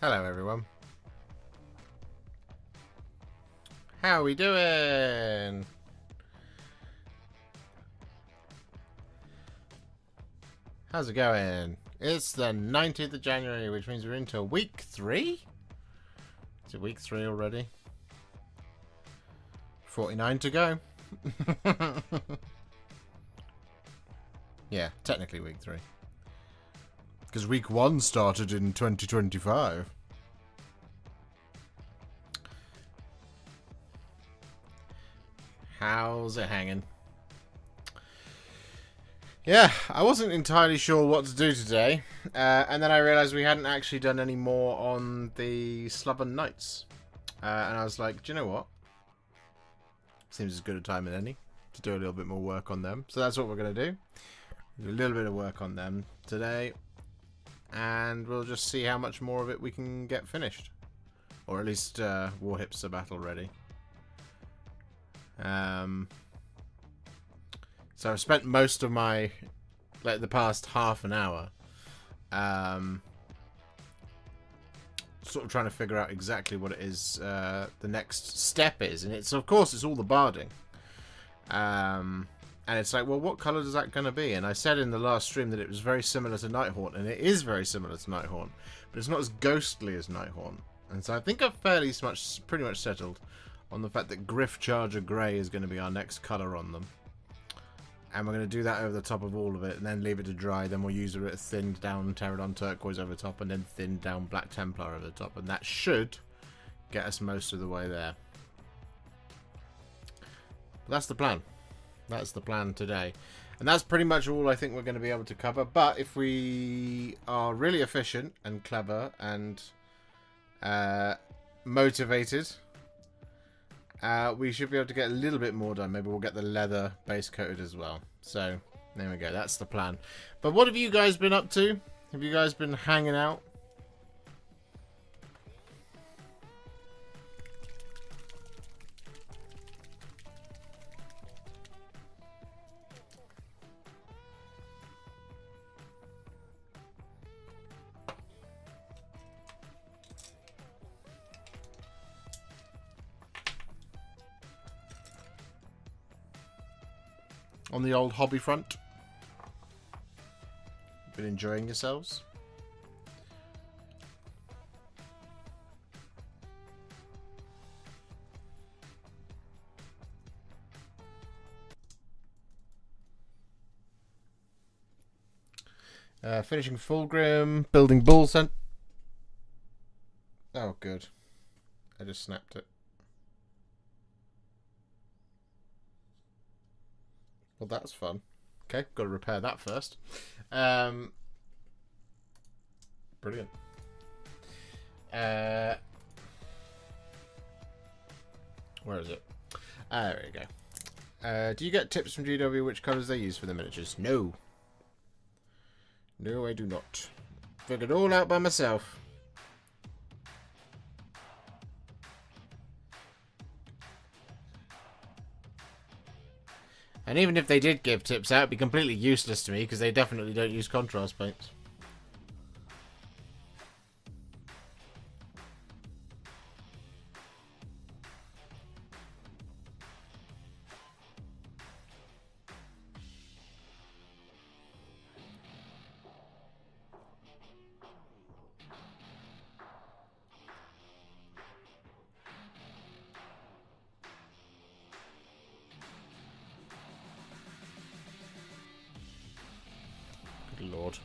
Hello everyone. How are we doing? How's it going? It's the 19th of January, which means we're into week 3? Is it week 3 already? 49 to go. Yeah, technically week 3. Because week 1 started in 2025. How's it hanging? Yeah, I wasn't entirely sure what to do today, and then I realised we hadn't actually done any more on the Sloven Knights, and I was like, do you know what? Seems as good a time as any to do a little bit more work on them. So that's what we're going to do. Do a little bit of work on them today, and we'll just see how much more of it we can get finished, or at least Warhipster battle ready. So I've spent most of my, the past half an hour, sort of trying to figure out exactly what it is the next step is, and it's, of course, it's all the barding. And it's like, well, what colour is that going to be? And I said in the last stream that it was very similar to Nighthaunt, and it is very similar to Nighthaunt, but it's not as ghostly as Nighthaunt. And so I think I've pretty much settled on the fact that Griff Charger Grey is going to be our next colour on them. And we're going to do that over the top of all of it, and then leave it to dry. Then we'll use a bit of thinned down Pterodon Turquoise over the top, and then thinned down Black Templar over the top. And that should get us most of the way there. But that's the plan. That's the plan today. And that's pretty much all I think we're going to be able to cover. But if we are really efficient and clever and motivated, we should be able to get a little bit more done. Maybe we'll get the leather base coated as well. So, there we go. That's the plan. But what have you guys been up to? Have you guys been hanging out? On the old hobby front? Been enjoying yourselves? Finishing Fulgrim, building Bull Cent. Oh, good. I just snapped it. Well, that's fun. Okay, got to repair that first. Brilliant. Where is it? There we go. Do you get tips from GW which colours they use for the miniatures? No. No, I do not. Figured it all out by myself. And even if they did give tips out, it'd be completely useless to me because they definitely don't use contrast paints. Good lord.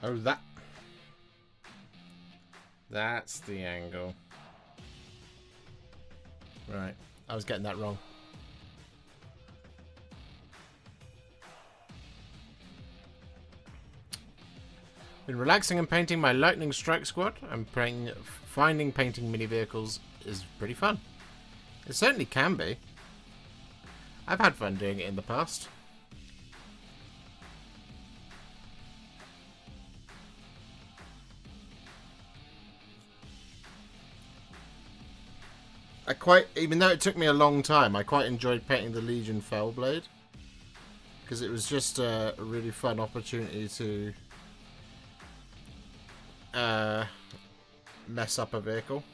Oh, that's the angle. Right. I was getting that wrong. Been relaxing and painting my Lightning Strike squad. Finding painting mini vehicles is pretty fun. It certainly can be. I've had fun doing it in the past. Even though it took me a long time, I quite enjoyed painting the Legion Fellblade. Because it was just a really fun opportunity to mess up a vehicle.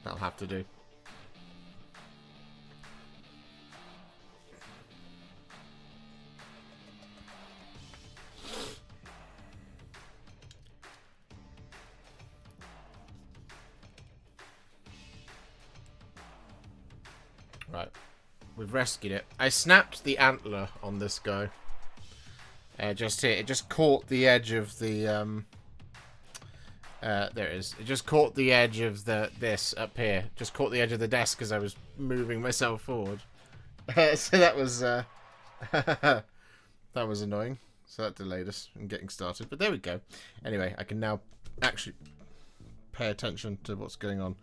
That'll have to do. Right. We've rescued it. I snapped the antler on this guy. Just here. It just caught the edge of the... there it is. It just caught the edge of this up here. Just caught the edge of the desk as I was moving myself forward. So that was... that was annoying. So that delayed us in getting started. But there we go. Anyway, I can now actually pay attention to what's going on.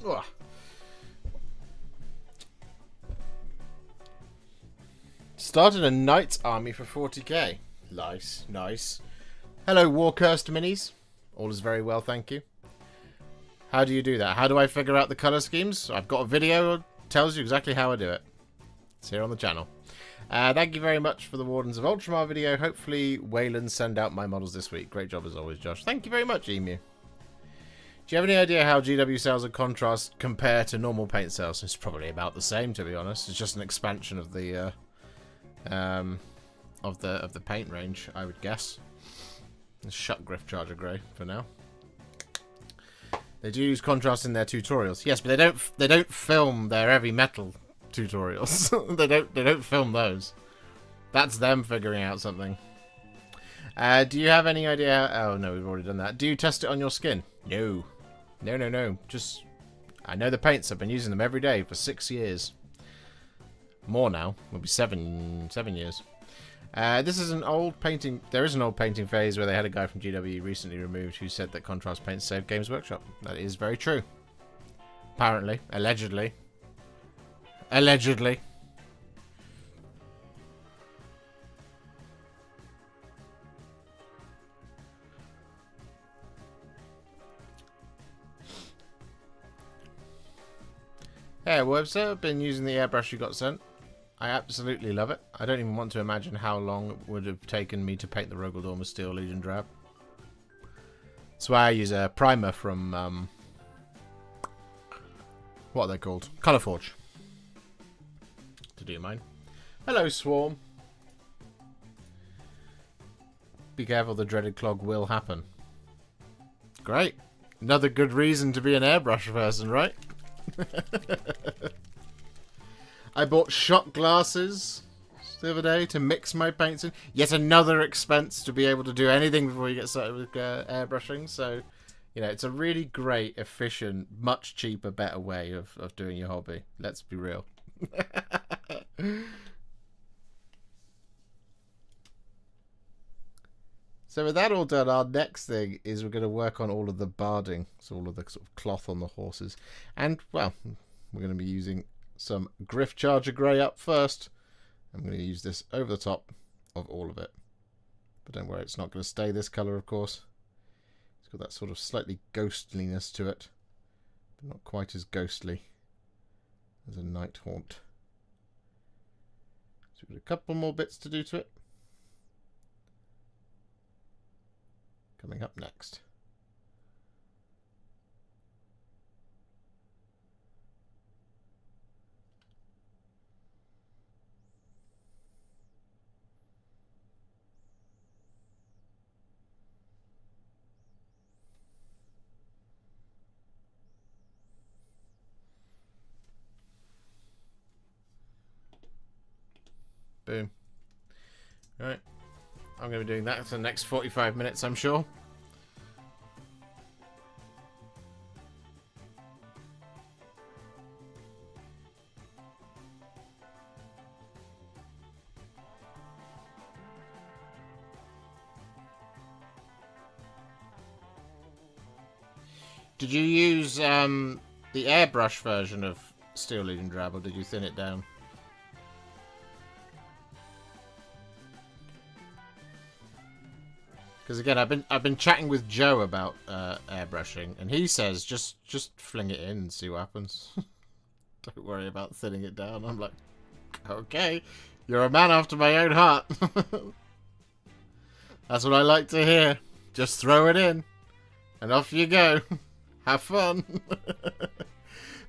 Oh. Started a Knight's Army for 40k. Nice, nice. Hello, Warhipster minis. All is very well, thank you. How do you do that? How do I figure out the colour schemes? I've got a video that tells you exactly how I do it. It's here on the channel. Thank you very much for the Wardens of Ultramar video. Hopefully, Wayland send out my models this week. Great job as always, Josh. Thank you very much, Emu. Do you have any idea how GW sales and contrast compare to normal paint sales? It's probably about the same, to be honest. It's just an expansion of the paint range, I would guess. Let's shut Griff Charger Grey for now. They do use contrast in their tutorials, yes, but they don't film their heavy metal tutorials. they don't film those. That's them figuring out something. Do you have any idea? Oh no, we've already done that. Do you test it on your skin? No. No. Just, I know the paints. I've been using them every day for 6 years. More now. Will be 7 years. This is an old painting. There is an old painting phase where they had a guy from GW recently removed who said that contrast paints saved Games Workshop. That is very true. Apparently, allegedly. Allegedly. Hey, Warhipster, I've been using the airbrush you got sent. I absolutely love it. I don't even want to imagine how long it would have taken me to paint the Rogaldorm Steel Legion Drab. That's why I use a primer from, what are they called? Colourforge. To do mine. Hello, Swarm. Be careful, the dreaded clog will happen. Great. Another good reason to be an airbrush person, right? I bought shot glasses the other day to mix my paints in. Yet another expense to be able to do anything before you get started with airbrushing. So, you know, it's a really great, efficient, much cheaper, better way of doing your hobby. Let's be real. So with that all done, our next thing is we're going to work on all of the barding. So all of the sort of cloth on the horses. And, well, we're going to be using some Griff Charger Grey up first. I'm going to use this over the top of all of it. But don't worry, it's not going to stay this colour, of course. It's got that sort of slightly ghostliness to it. But not quite as ghostly as a Night Haunt. So we've got a couple more bits to do to it. Coming up next. Boom. Right. I'm going to be doing that for the next 45 minutes, I'm sure. Did you use the airbrush version of Steel Legion Drab, or did you thin it down? Because again, I've been chatting with Joe about airbrushing, and he says just fling it in and see what happens. Don't worry about thinning it down. I'm like, okay, you're a man after my own heart. That's what I like to hear. Just throw it in, and off you go. Have fun.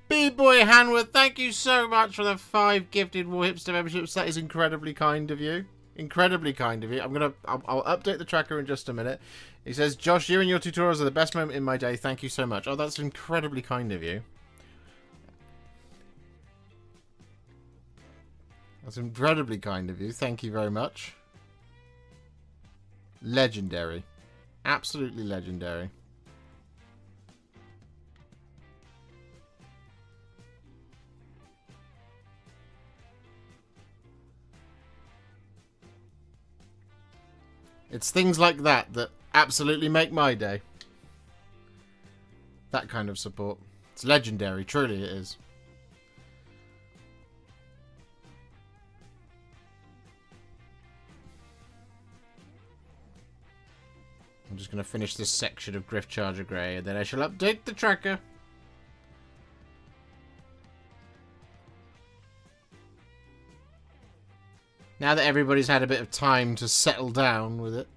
B-Boy Hanworth, thank you so much for the 5 gifted Warhipster memberships. That is incredibly kind of you. Incredibly kind of you. I'll update the tracker in just a minute. He says, Josh, you and your tutorials are the best moment in my day. Thank you so much. Oh, that's incredibly kind of you. That's incredibly kind of you. Thank you very much. Legendary. Absolutely legendary. It's things like that that absolutely make my day. That kind of support. It's legendary, truly it is. I'm just going to finish this section of Griff Charger Grey, and then I shall update the tracker. Now that everybody's had a bit of time to settle down with it.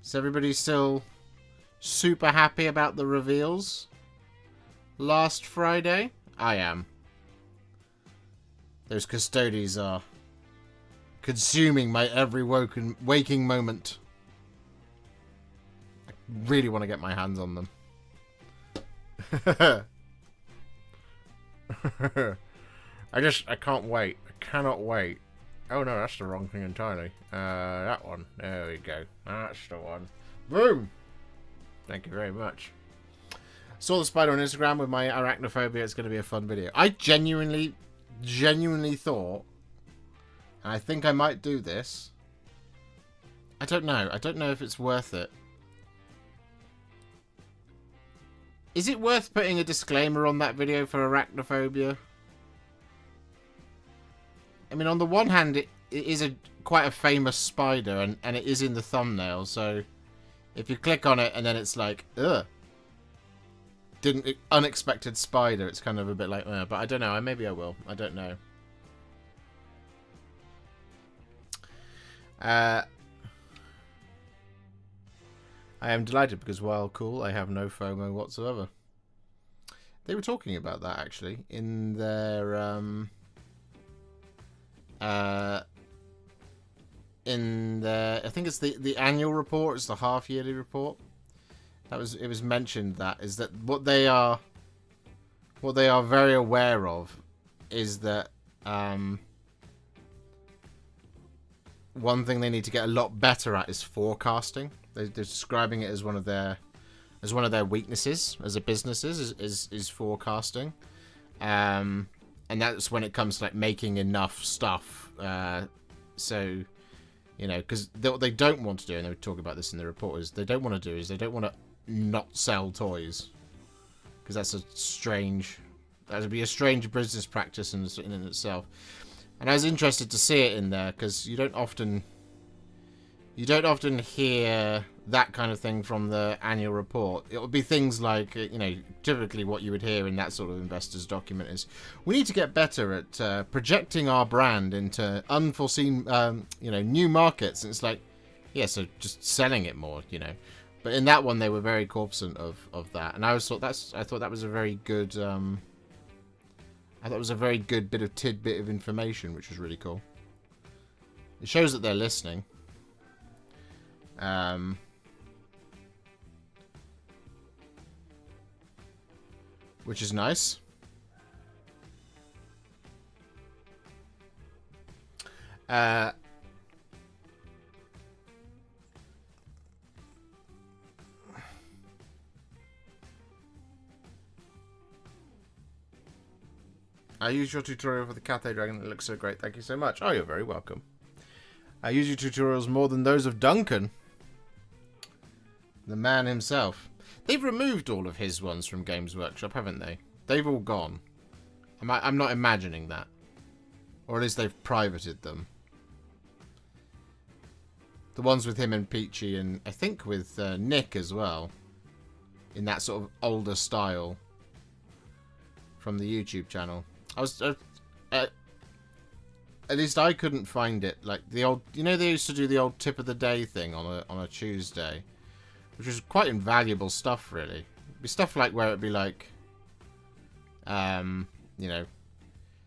Is everybody still super happy about the reveals last Friday? I am. Those Custodes are consuming my every waking moment. I really want to get my hands on them. I can't wait. I cannot wait. Oh no, that's the wrong thing entirely. That one. There we go. That's the one. Boom! Thank you very much. Saw the spider on Instagram with my arachnophobia. It's going to be a fun video. I genuinely thought, and I think I might do this. I don't know. I don't know if it's worth it. Is it worth putting a disclaimer on that video for arachnophobia? I mean, on the one hand, it is quite a famous spider, and it is in the thumbnail, so if you click on it and then it's like, ugh, unexpected spider, it's kind of a bit like, but I don't know, maybe I will, I don't know. I am delighted because while cool, I have no FOMO whatsoever. They were talking about that, actually, in their, I think it's the annual report, it's the half-yearly report. It was mentioned that what they are very aware of is that one thing they need to get a lot better at is forecasting. They're describing it as one of their weaknesses as a business is forecasting. And that's when it comes to like making enough stuff. So, you know, because what they don't want to do, and they would talk about this in the report, is they don't want to not sell toys, because that would be a strange business practice in itself. And I was interested to see it in there because you don't often hear that kind of thing from the annual report. It would be things like, you know, typically what you would hear in that sort of investor's document is, we need to get better at projecting our brand into unforeseen, you know, new markets. And it's like, yeah, so just selling it more, you know. But in that one, they were very cognizant of that, and I thought that was a very good, bit of tidbit of information, which was really cool. It shows that they're listening. Which is nice. Uh, I used your tutorial for the Cathay Dragon. It looks so great. Thank you so much. Oh, you're very welcome. I use your tutorials more than those of Duncan. The man himself. They've removed all of his ones from Games Workshop, haven't they? They've all gone. I'm not imagining that. Or at least they've privated them. The ones with him and Peachy, and I think with Nick as well. In that sort of older style. From the YouTube channel. I was... at least I couldn't find it. Like the old... You know they used to do the old tip of the day thing on a Tuesday. Which was quite invaluable stuff, really. It'd be stuff like where it'd be like... you know...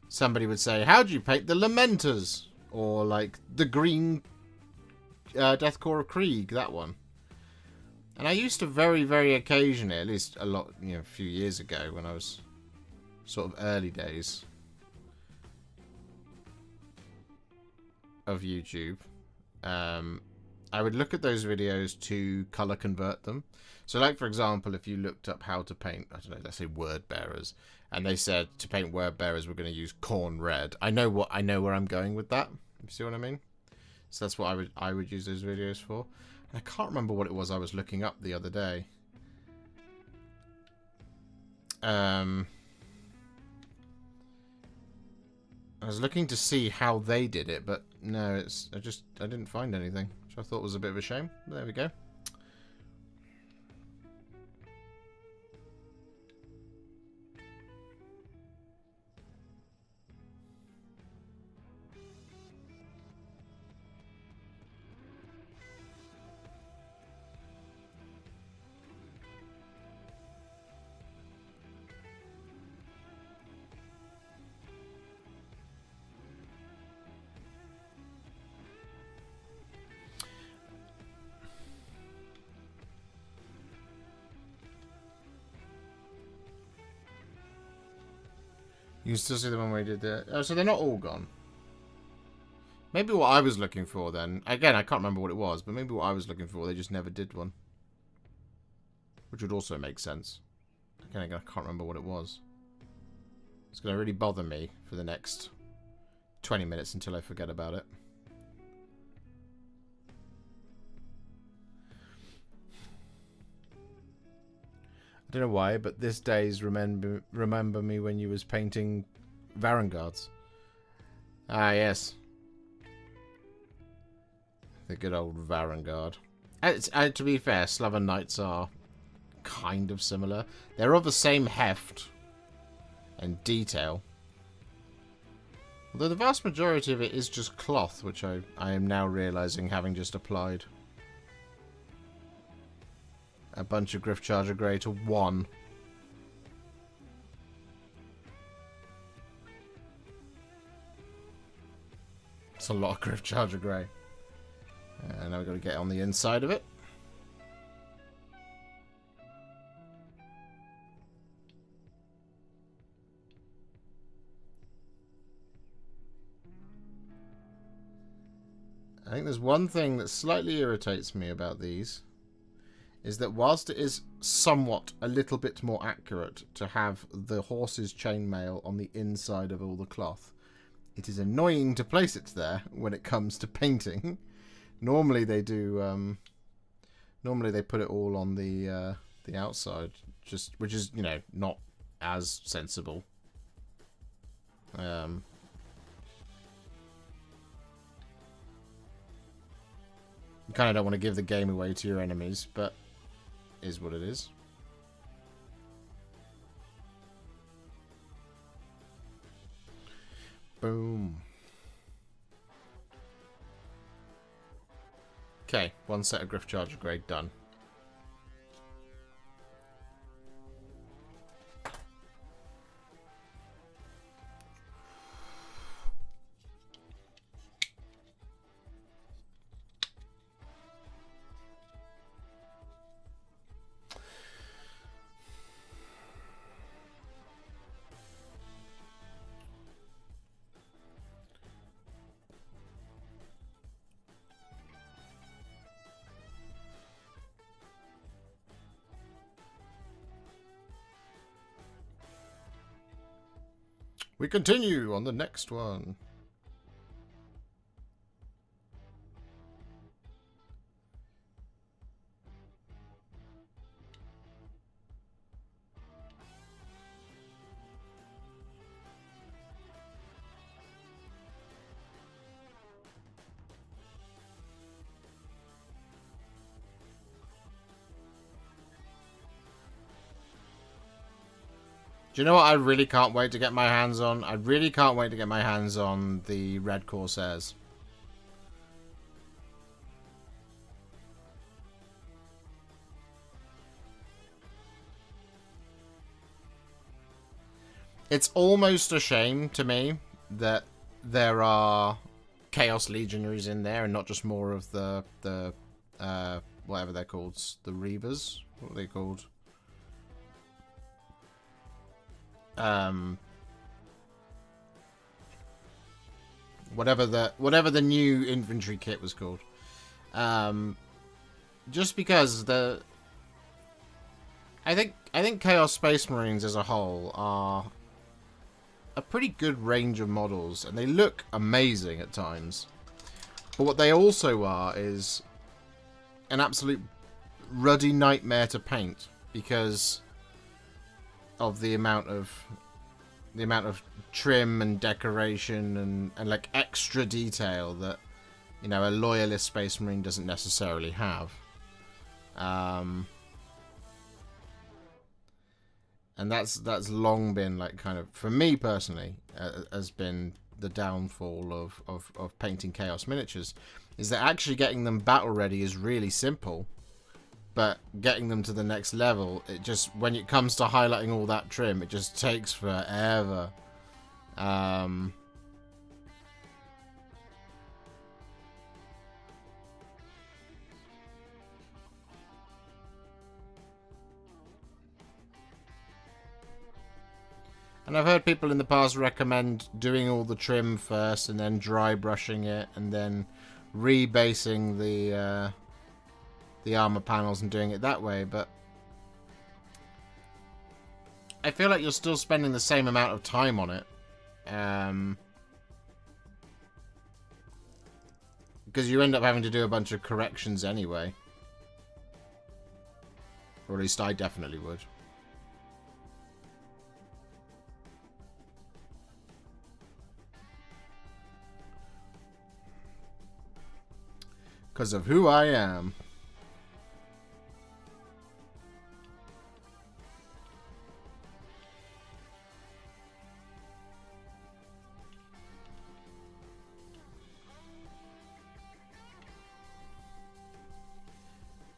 Somebody would say, how do you paint the Lamenters? Or like the green Deathcore of Krieg, that one. And I used to very, very occasionally, at least a lot, you know, a few years ago when I was sort of early days of YouTube, I would look at those videos to color convert them. So like, for example, if you looked up how to paint, I don't know, let's say word bearers, and they said to paint word bearers, we're going to use corn red. I know where I'm going with that. You see what I mean? So that's what I would use those videos for. And I can't remember what it was I was looking up the other day. I was looking to see how they did it, but no, I didn't find anything, which I thought was a bit of a shame. But there we go. You can still see the one where he did the... Oh, so they're not all gone. Maybe what I was looking for then... Again, I can't remember what it was, but maybe what I was looking for, they just never did one. Which would also make sense. Again, I can't remember what it was. It's going to really bother me for the next 20 minutes until I forget about it. I don't know why, but this day's remember me when you was painting Varanguards. Ah, yes. The good old Varangard. To be fair, Sloven Knights are kind of similar. They're of the same heft and detail. Although the vast majority of it is just cloth, which I am now realising having just applied a bunch of Griff Charger Grey to one. It's a lot of Griff Charger Grey. And now we've got to get on the inside of it. I think there's one thing that slightly irritates me about these, is that whilst it is somewhat a little bit more accurate to have the horse's chainmail on the inside of all the cloth, it is annoying to place it there when it comes to painting. Normally they do. Normally they put it all on the outside, which is, you know, not as sensible. You kind of don't want to give the game away to your enemies, but is what it is. Boom. Okay, one set of Griff Charger Grade done. We continue on the next one. Do you know what I really can't wait to get my hands on? I really can't wait to get my hands on the Red Corsairs. It's almost a shame to me that there are Chaos Legionaries in there and not just more of the whatever they're called, the Reavers. What are they called? Whatever the new infantry kit was called. Just because I think Chaos Space Marines as a whole are a pretty good range of models, and they look amazing at times. But what they also are is an absolute ruddy nightmare to paint because of the amount of trim and decoration and like extra detail that, you know, a loyalist Space Marine doesn't necessarily have. And that's long been like kind of, for me personally, has been the downfall of painting Chaos miniatures, is that actually getting them battle ready is really simple, but getting them to the next level, it just, when it comes to highlighting all that trim, it just takes forever. And I've heard people in the past recommend doing all the trim first and then dry brushing it and then rebasing the armor panels and doing it that way, but I feel like you're still spending the same amount of time on it. Because you end up having to do a bunch of corrections anyway. Or at least I definitely would. Because of who I am.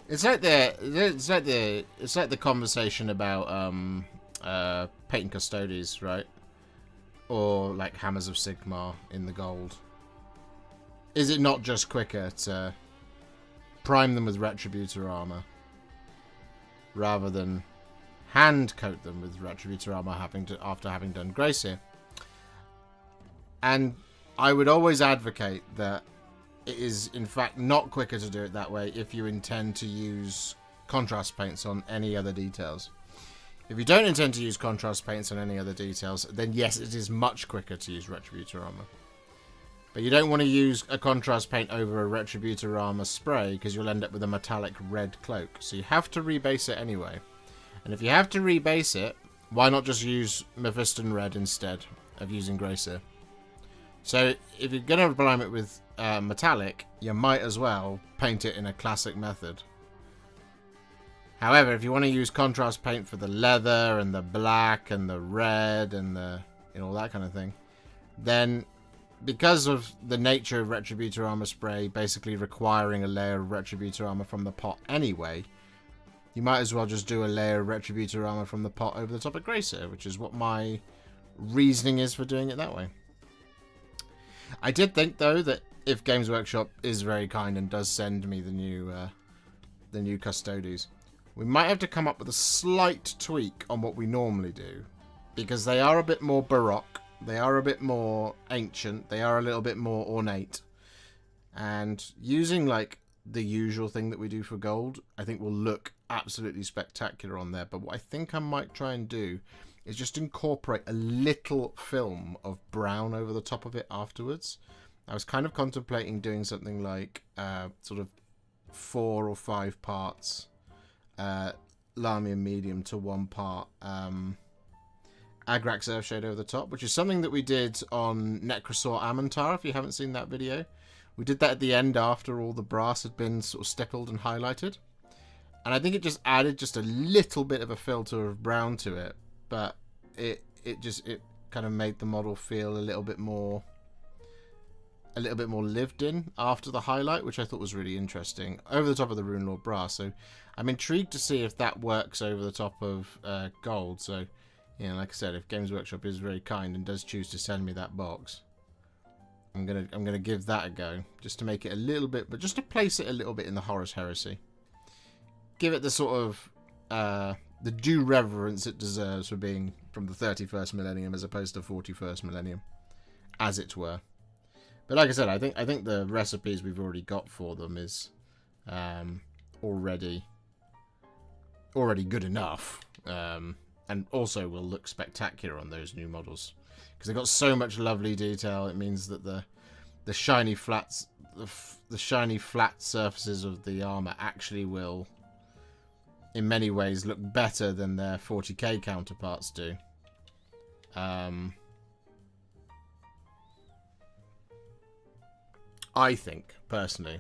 It's like the conversation about painting Custodes, right? Or like Hammers of Sigmar in the gold. Is it not just quicker to prime them with Retributor armor rather than hand coat them with Retributor armor after having done Gracie? And I would always advocate that it is in fact not quicker to do it that way if you intend to use contrast paints on any other details. If you don't intend to use contrast paints on any other details, then yes, it is much quicker to use Retributor armor. But you don't want to use a contrast paint over a Retributor armor spray because you'll end up with a metallic red cloak. So you have to rebase it anyway. And if you have to rebase it, why not just use Mephiston red instead of using Gracie? So if you're going to prime it with metallic, you might as well paint it in a classic method. However, if you want to use contrast paint for the leather and the black and the red and the, you know, all that kind of thing, then because of the nature of Retributor armor spray basically requiring a layer of Retributor armor from the pot anyway, you might as well just do a layer of Retributor armor from the pot over the top of Gracie, which is what my reasoning is for doing it that way. I did think, though, that if Games Workshop is very kind and does send me the new Custodes, we might have to come up with a slight tweak on what we normally do, because they are a bit more baroque, they are a bit more ancient, they are a little bit more ornate, and using like the usual thing that we do for gold, I think will look absolutely spectacular on there. But what I think I might try and do is just incorporate a little film of brown over the top of it afterwards. I was kind of contemplating doing something like sort of 4 or 5 parts Lamian medium to 1 part Agrax Earthshade over the top, which is something that we did on Necrosaur Amantar, if you haven't seen that video. We did that at the end after all the brass had been sort of stippled and highlighted. And I think it just added just a little bit of a filter of brown to it, but it kind of made the model feel a little bit more lived in after the highlight, which I thought was really interesting over the top of the Rune Lord brass. So I'm intrigued to see if that works over the top of gold. So, you know, like I said, if Games Workshop is very kind and does choose to send me that box, I'm gonna give that a go, just to make it a little bit, but just to place it a little bit in the Horus Heresy. Give it the sort of the due reverence it deserves for being from the 31st millennium as opposed to 41st millennium, as it were. But like I said, I think the recipes we've already got for them is already good enough, and also will look spectacular on those new models because they've got so much lovely detail. It means that the shiny flats, the shiny flat surfaces of the armor actually will, in many ways, look better than their 40k counterparts do. I think, personally.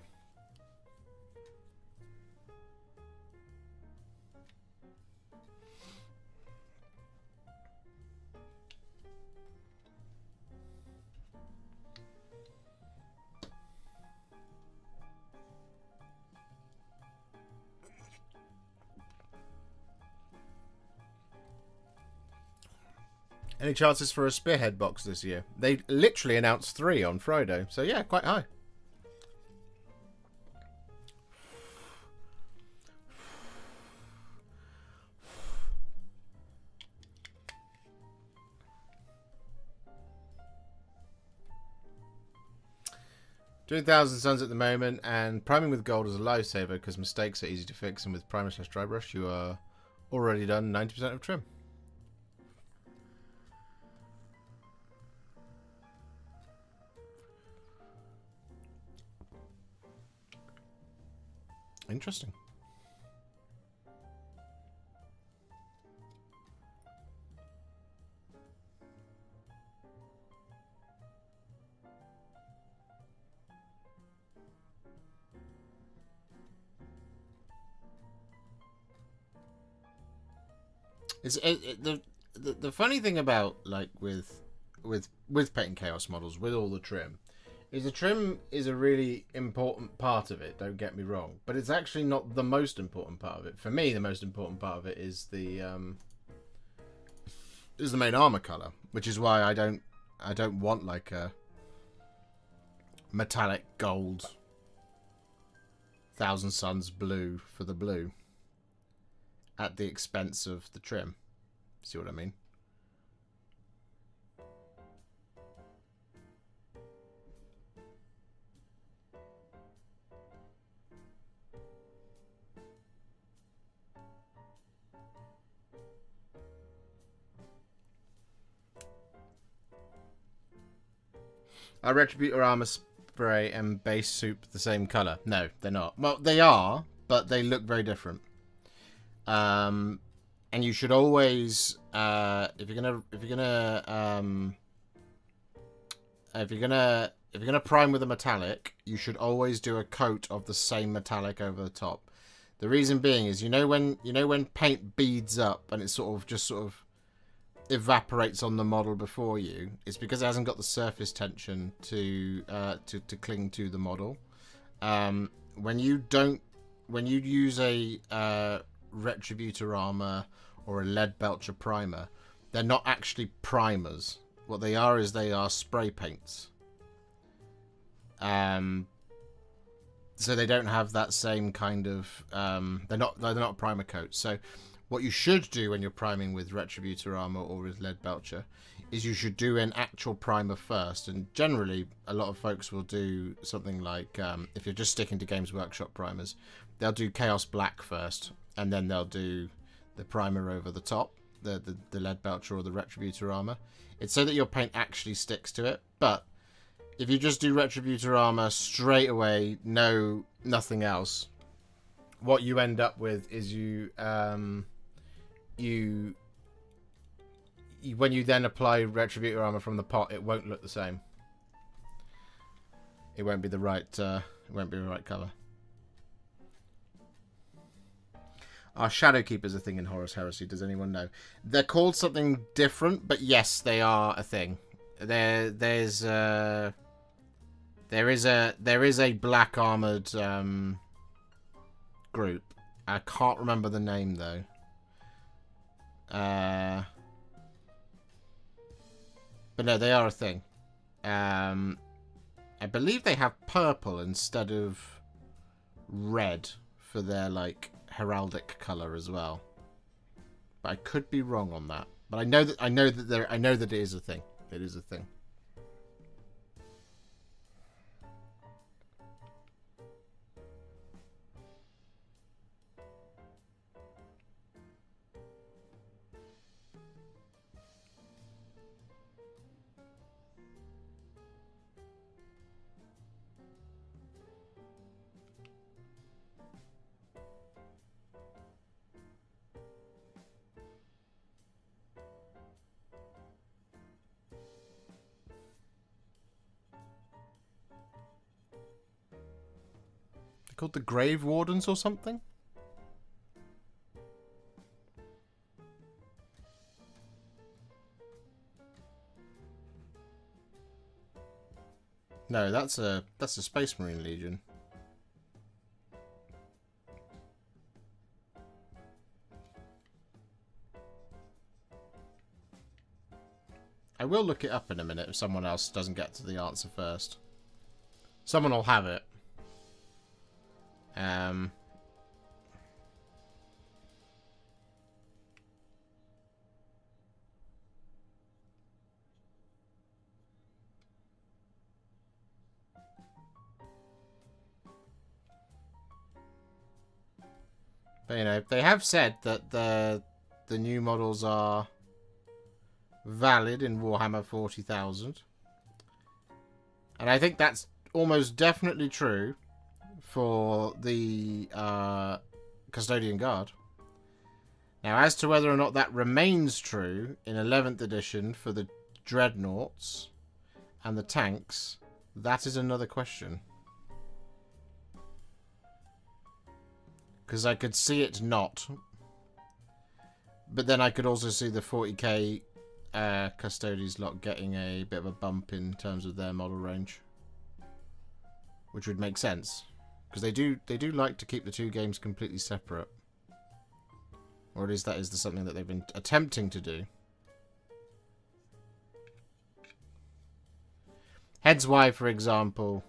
Any chances for a Spearhead box this year? They literally announced 3 on Friday, so yeah, quite high. Doing 1,000 suns at the moment, and priming with gold is a lifesaver because mistakes are easy to fix, and with primer/dry brush you are already done 90% of trim. Interesting. The funny thing about, like, with paint chaos models, with all the trim, is the trim is a really important part of it, don't get me wrong, but it's actually not the most important part of it. For me, the most important part of it is the main armor color, which is why I don't want like a metallic gold 1,000 Suns blue for the blue at the expense of the trim. See what I mean? Are Retributor armor spray and base soup the same color? No, they're not. Well, they are, but they look very different. And you should always, if you're gonna prime with a metallic, you should always do a coat of the same metallic over the top. The reason being is, you know when paint beads up and it sort of evaporates on the model before you, it's because it hasn't got the surface tension to cling to the model. When you use a Retributor armor or a lead belcher primer, they're not actually primers. What they are is they are spray paints. So they don't have that same kind of they're not primer coats. So what you should do when you're priming with Retributor armor or with lead belcher is you should do an actual primer first. And generally, a lot of folks will do something like, if you're just sticking to Games Workshop primers, they'll do Chaos Black first, and then they'll do the primer over the top. the lead belcher or the retributor armor. It's so that your paint actually sticks to it. But if you just do retributor armor straight away, nothing else, what you end up with is when you then apply retributor armor from the pot, it won't look the same. It won't be the right color. Are Shadowkeepers a thing in Horus Heresy? Does anyone know? They're called something different, but yes, they are a thing. There is a black armored group. I can't remember the name though. But no, they are a thing. I believe they have purple instead of red for their like heraldic color as well, but I could be wrong on that. But I know that it is a thing. It is a thing. Called the Grave Wardens or something? No, that's a Space Marine Legion. I will look it up in a minute if someone else doesn't get to the answer first. Someone will have it. But you know, they have said that the new models are valid in Warhammer 40,000, and I think that's almost definitely true for the Custodian Guard. Now, as to whether or not that remains true in 11th edition for the Dreadnoughts and the tanks, that is another question. Because I could see it not. But then I could also see the 40k Custodes lot getting a bit of a bump in terms of their model range. Which would make sense. Because they do like to keep the two games completely separate. Or at least that is something that they've been attempting to do. Hence why, for example,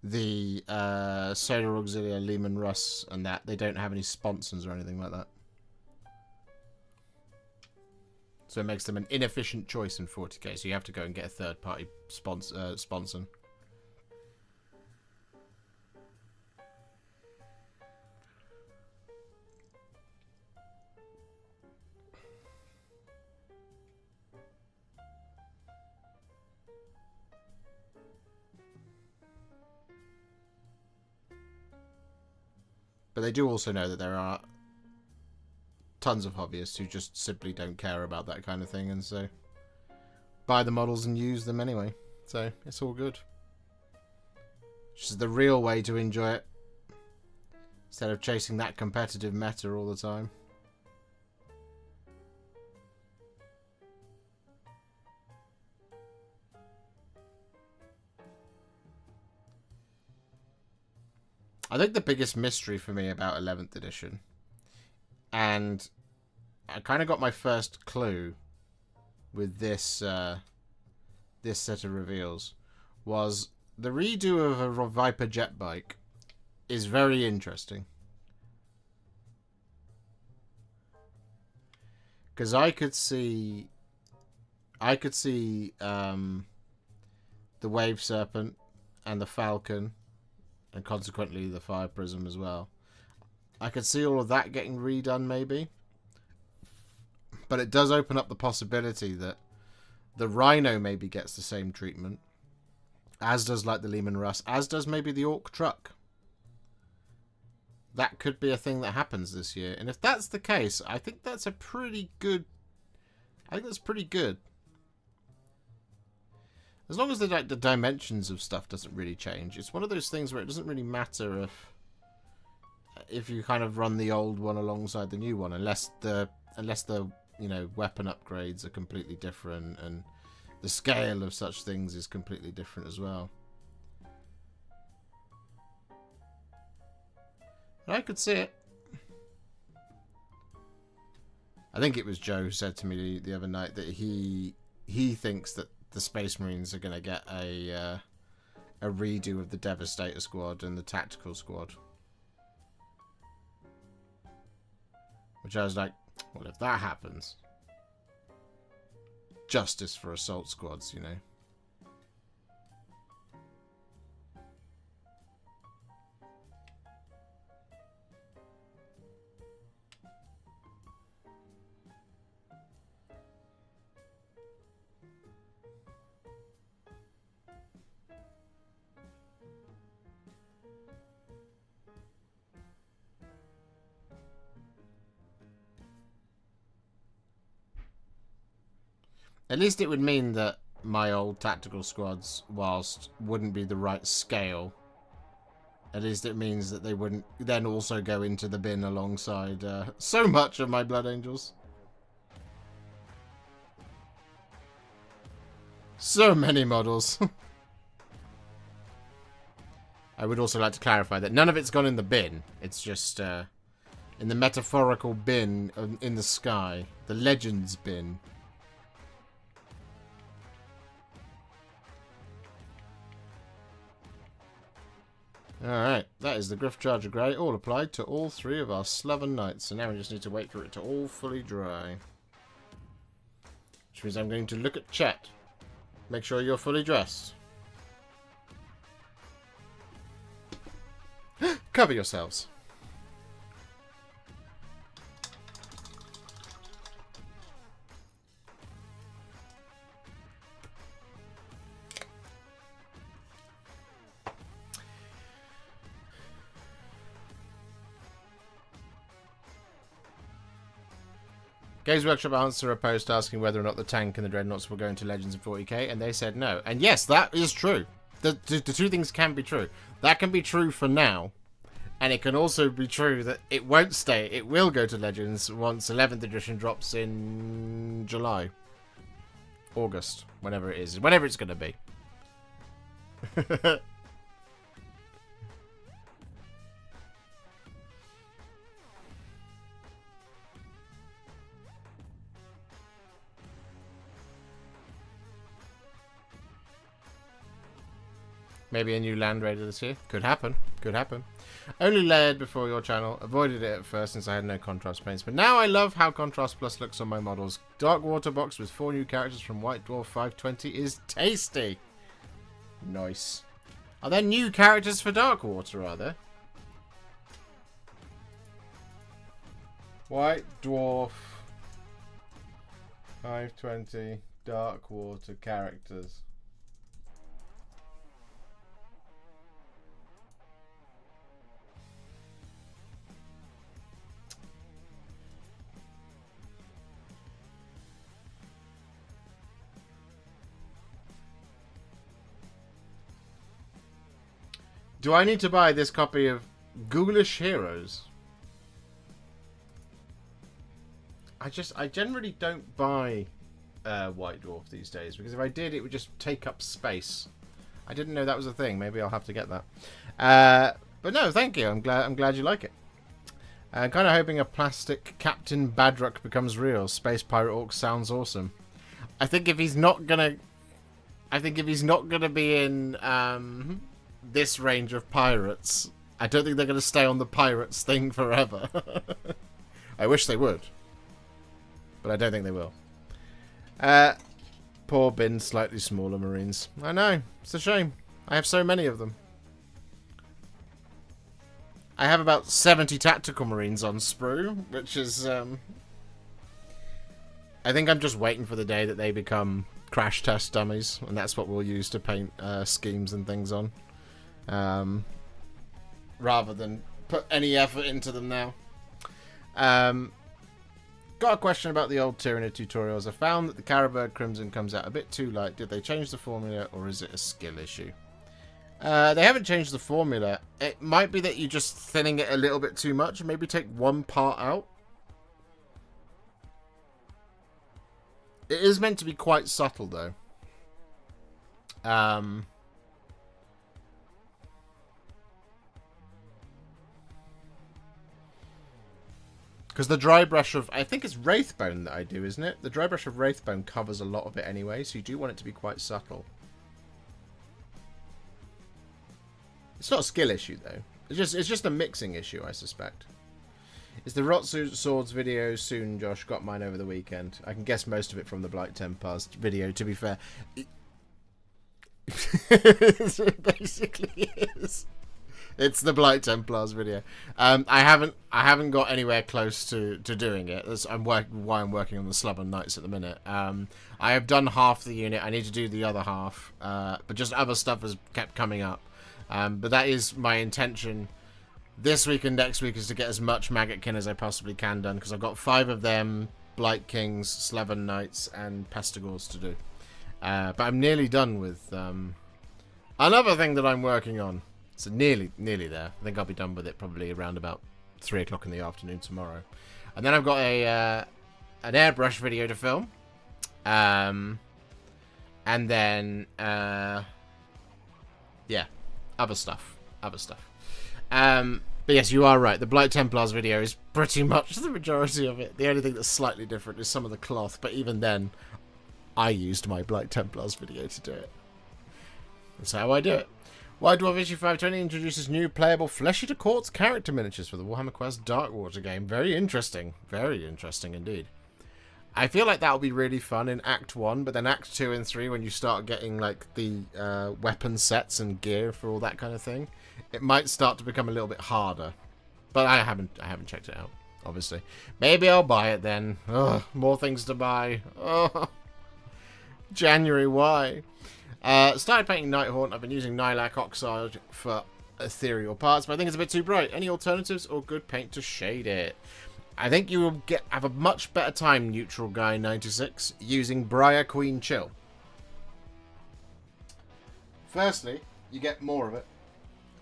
the Solar Auxilia, Lehman Russ and that, they don't have any sponsors or anything like that. So it makes them an inefficient choice in 40k, so you have to go and get a third-party sponsor. But they do also know that there are tons of hobbyists who just simply don't care about that kind of thing, and so buy the models and use them anyway. So it's all good. Which is the real way to enjoy it, instead of chasing that competitive meta all the time. I think the biggest mystery for me about 11th edition, and I kind of got my first clue with this this set of reveals, was the redo of a Viper jet bike is very interesting. Because I could see the Wave Serpent and the Falcon, and consequently the Fire Prism as well. I could see all of that getting redone maybe. But it does open up the possibility that the Rhino maybe gets the same treatment, as does like the Lehman Russ, as does maybe the Orc Truck. That could be a thing that happens this year. And if that's the case, I think that's a pretty good... I think that's pretty good. As long as the dimensions of stuff doesn't really change. It's one of those things where it doesn't really matter if you kind of run the old one alongside the new one, unless the you know, weapon upgrades are completely different and the scale of such things is completely different as well. I could see it. I think it was Joe who said to me the other night that he thinks that the Space Marines are going to get a redo of the Devastator squad and the Tactical squad. Which I was like, well, if that happens, justice for assault squads, you know. At least it would mean that my old tactical squads, whilst wouldn't be the right scale, at least it means that they wouldn't then also go into the bin alongside so much of my Blood Angels. So many models. I would also like to clarify that none of it's gone in the bin. It's just in the metaphorical bin in the sky. The Legends bin. Alright, that is the Griff Charger Grey, all applied to all three of our Sloven Knights. So now we just need to wait for it to all fully dry. Which means I'm going to look at chat. Make sure you're fully dressed. Cover yourselves. Games Workshop answered a post asking whether or not the tank and the Dreadnoughts were going to Legends in 40k, and they said no. And yes, that is true. The two things can be true. That can be true for now, and it can also be true that it won't stay. It will go to Legends once 11th edition drops in July. August. Whenever it is. Whenever it's going to be. Maybe a new Land Raider this year. Could happen. Could happen. Only layered before your channel. Avoided it at first since I had no contrast paints. But now I love how Contrast Plus looks on my models. Dark Water box with 4 new characters from White Dwarf 520 is tasty. Nice. Are there new characters for Dark Water, are there? White Dwarf 520 Dark Water characters. Do I need to buy this copy of Ghoulish Heroes? I generally don't buy White Dwarf these days, because if I did, it would just take up space. I didn't know that was a thing. Maybe I'll have to get that. But no, thank you. I'm glad you like it. Kind of hoping a plastic Captain Badrock becomes real. Space Pirate Orc sounds awesome. I think if he's not gonna be in this range of pirates, I don't think they're going to stay on the pirates thing forever. I wish they would, but I don't think they will. Poor bin, slightly smaller Marines. I know, it's a shame. I have so many of them. I have about 70 tactical Marines on sprue, which is I think I'm just waiting for the day that they become crash test dummies, and that's what we'll use to paint schemes and things on. Rather than put any effort into them now. Got a question about the old Tyranid tutorials. I found that the Caribird Crimson comes out a bit too light. Did they change the formula, or is it a skill issue? They haven't changed the formula. It might be that you're just thinning it a little bit too much. Maybe take one part out. It is meant to be quite subtle, though. Because the dry brush of... I think it's Wraithbone that I do, isn't it? The dry brush of Wraithbone covers a lot of it anyway, so you do want it to be quite subtle. It's not a skill issue, though. It's just a mixing issue, I suspect. Is the Rot Swords video soon, Josh? Got mine over the weekend. I can guess most of it from the Blight Templars video, to be fair. It basically is. It's the Blight Templars video. I haven't got anywhere close to doing it. That's why I'm working on the Sloven Knights at the minute. I have done half the unit. I need to do the other half. But just other stuff has kept coming up. But that is my intention this week and next week, is to get as much Maggotkin as I possibly can done, because I've got 5 of them, Blight Kings, Sloven Knights, and Pestigors to do. But I'm nearly done with another thing that I'm working on. So nearly there. I think I'll be done with it probably around about 3 o'clock in the afternoon tomorrow. And then I've got an airbrush video to film. And then, yeah, other stuff. But yes, you are right. The Blight Templars video is pretty much the majority of it. The only thing that's slightly different is some of the cloth. But even then, I used my Blight Templars video to do it. That's how I do it. White Dwarf issue 520 introduces new playable fleshy to quartz character miniatures for the Warhammer Quest Darkwater game. Very interesting. Very interesting indeed. I feel like that'll be really fun in Act 1, but then Act 2 and 3, when you start getting like the weapon sets and gear for all that kind of thing, it might start to become a little bit harder. But I haven't checked it out, obviously. Maybe I'll buy it then. Ugh, more things to buy. Ugh. January, why? Started painting Nighthaunt. I've been using Lilac Oxide for ethereal parts, but I think it's a bit too bright. Any alternatives or good paint to shade it? I think you will have a much better time, Neutral Guy 96, using Briar Queen Chill. Firstly, you get more of it.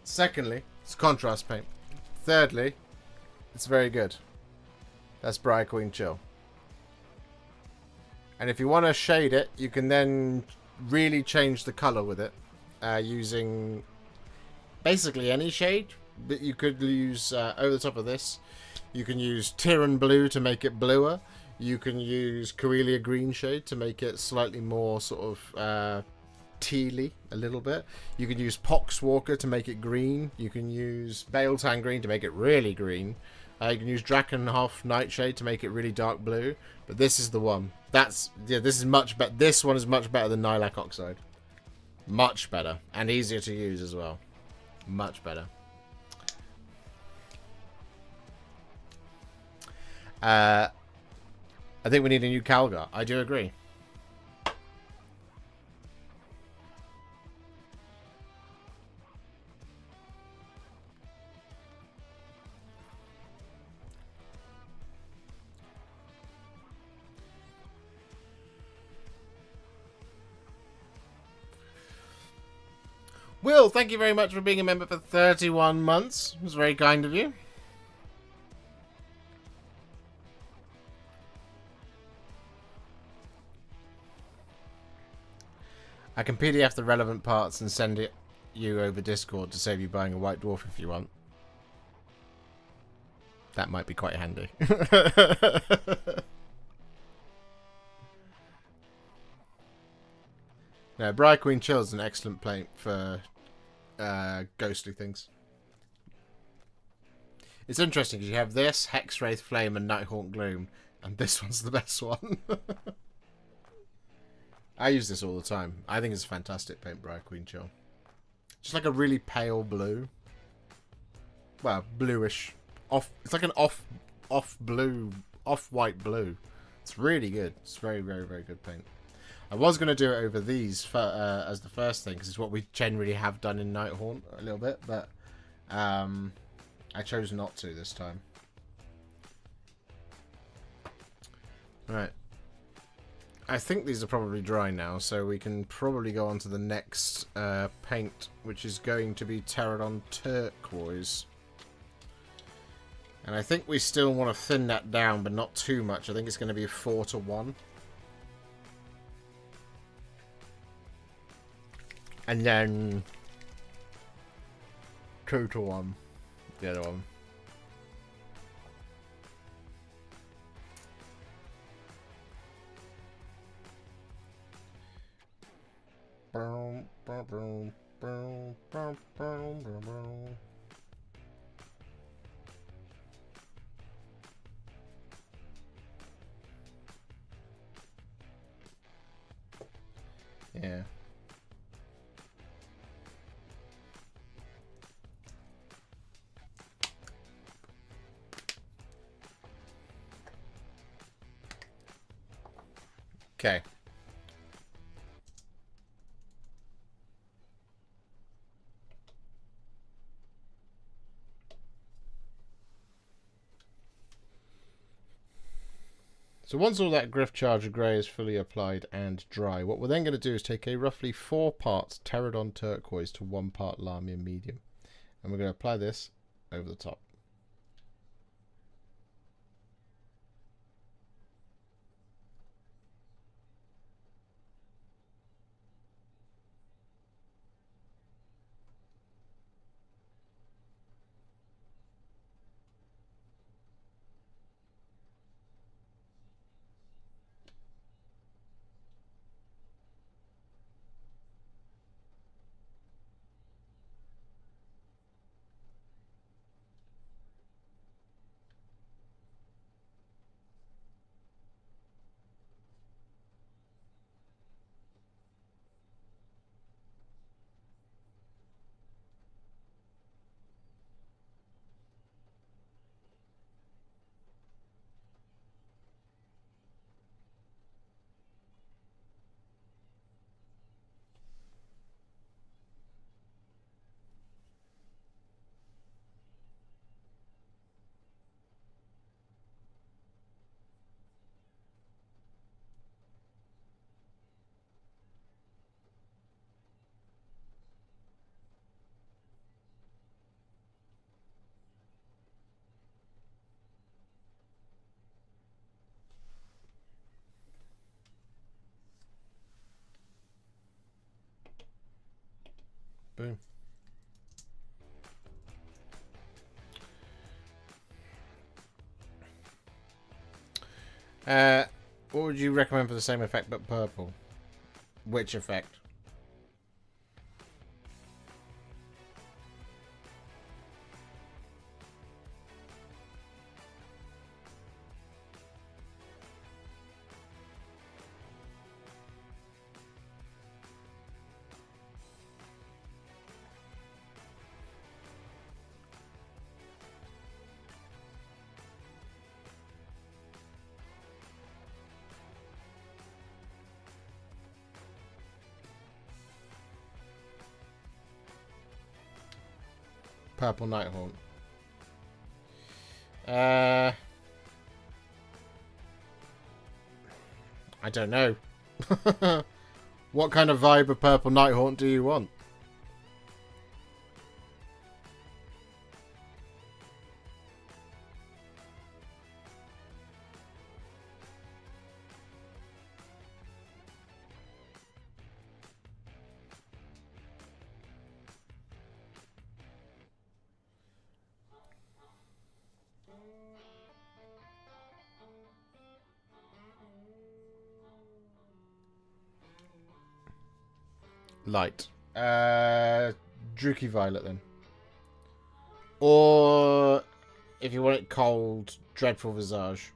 Secondly, it's contrast paint. Thirdly, it's very good. That's Briar Queen Chill. And if you want to shade it, you can then really change the colour with it using basically any shade. But you could use over the top of this, you can use Tyran Blue to make it bluer. You can use Coelia Green shade to make it slightly more sort of tealy a little bit. You can use Poxwalker to make it green. You can use Baletan Green to make it really green. You can use Drakenhof Nightshade to make it really dark blue. But this is the one. This is much better. This one is much better than Lilac Oxide. Much better. And easier to use as well. Much better. I think we need a new Calgar. I do agree. Will, thank you very much for being a member for 31 months. It was very kind of you. I can PDF the relevant parts and send it you over Discord to save you buying a White Dwarf if you want. That might be quite handy. No, Briar Queen Chill is an excellent paint for ghostly things. It's interesting because you have this, Hexwraith Flame and Nighthaunt Gloom, and this one's the best one. I use this all the time. I think it's a fantastic paint, Briar Queen Chill. Just like a really pale blue. Well, bluish. It's like an off-white blue. It's really good. It's very, very, very good paint. I was going to do it over these as the first thing, because it's what we generally have done in Nighthaunt a little bit, but I chose not to this time. Right. I think these are probably dry now, so we can probably go on to the next paint, which is going to be Pterodon Turquoise. And I think we still want to thin that down, but not too much. I think it's going to be 4:1. And then 2:1, the other one. Yeah. Okay. So once all that Griff Charger Grey is fully applied and dry, what we're then going to do is take a roughly 4 parts Pterodon Turquoise to 1 part Lamia Medium. And we're going to apply this over the top. Boom. What would you recommend for the same effect but purple? Which effect? Purple Nighthaunt. I don't know. What kind of vibe of Purple Nighthaunt do you want? Light. Druky Violet then. Or if you want it cold, Dreadful Visage.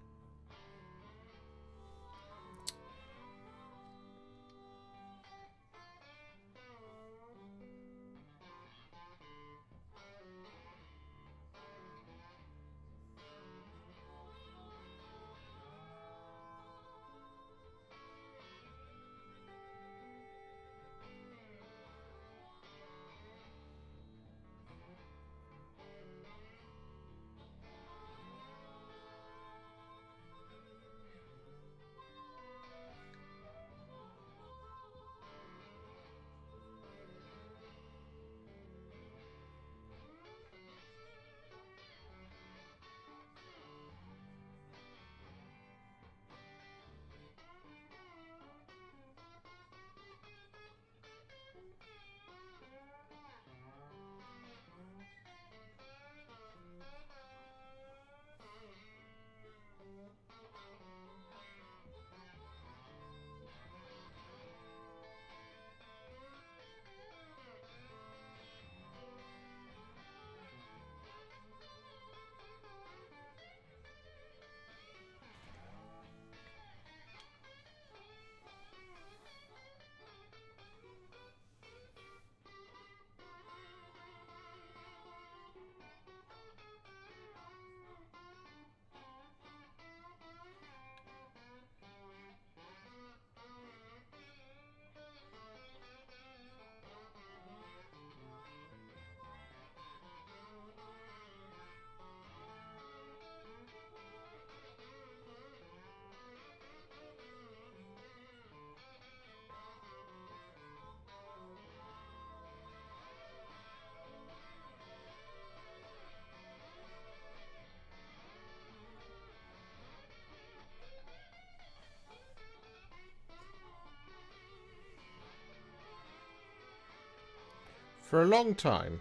For a long time,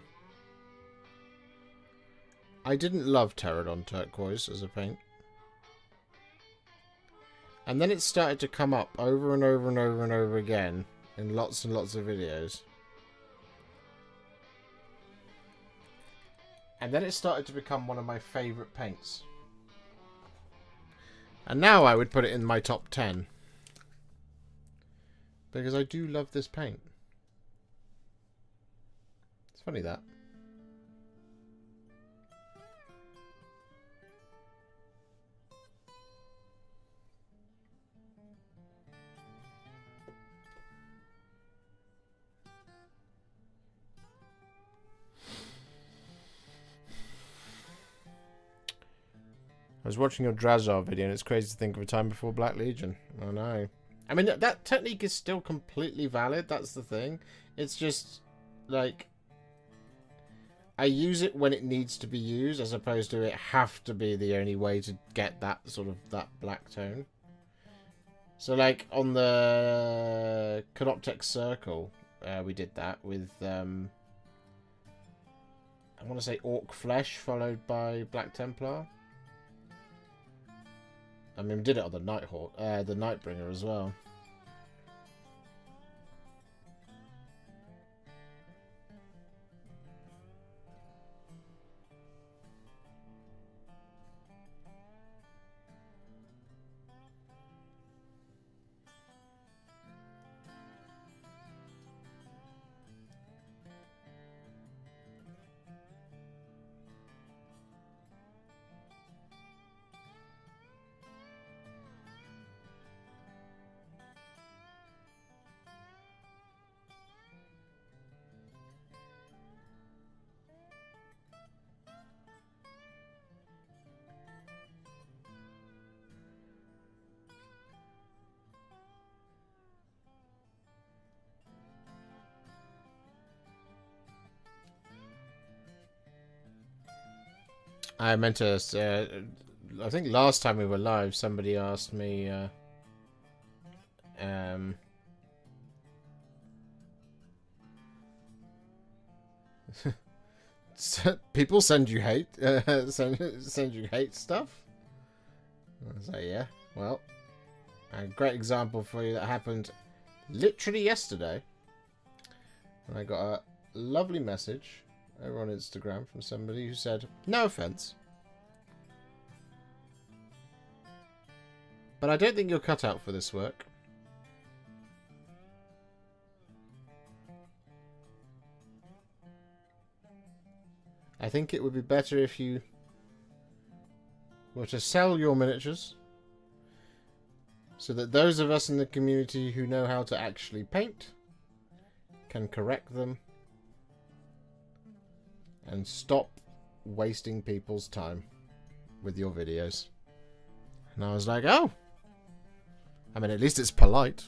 I didn't love Pterodon Turquoise as a paint. And then it started to come up over and over and over and over again in lots and lots of videos. And then it started to become one of my favourite paints. And now I would put it in my top 10. Because I do love this paint. It's funny that. I was watching your Drazar video and it's crazy to think of a time before Black Legion. I know. I mean, that technique is still completely valid. That's the thing. It's just, like, I use it when it needs to be used as opposed to it have to be the only way to get that sort of, that black tone. So, like, on the Canoptex Circle, we did that with, I want to say Orc Flesh followed by Black Templar. I mean, we did it on the Nighthawk, the Nightbringer as well. I meant to, I think last time we were live, somebody asked me, people send you hate, send you hate stuff? I was like, yeah, well, a great example for you that happened literally yesterday. And I got a lovely message over on Instagram from somebody who said, no offense, but I don't think you're cut out for this work. I think it would be better if you were to sell your miniatures so that those of us in the community who know how to actually paint can correct them and stop wasting people's time with your videos. And I was like, oh. I mean, at least it's polite.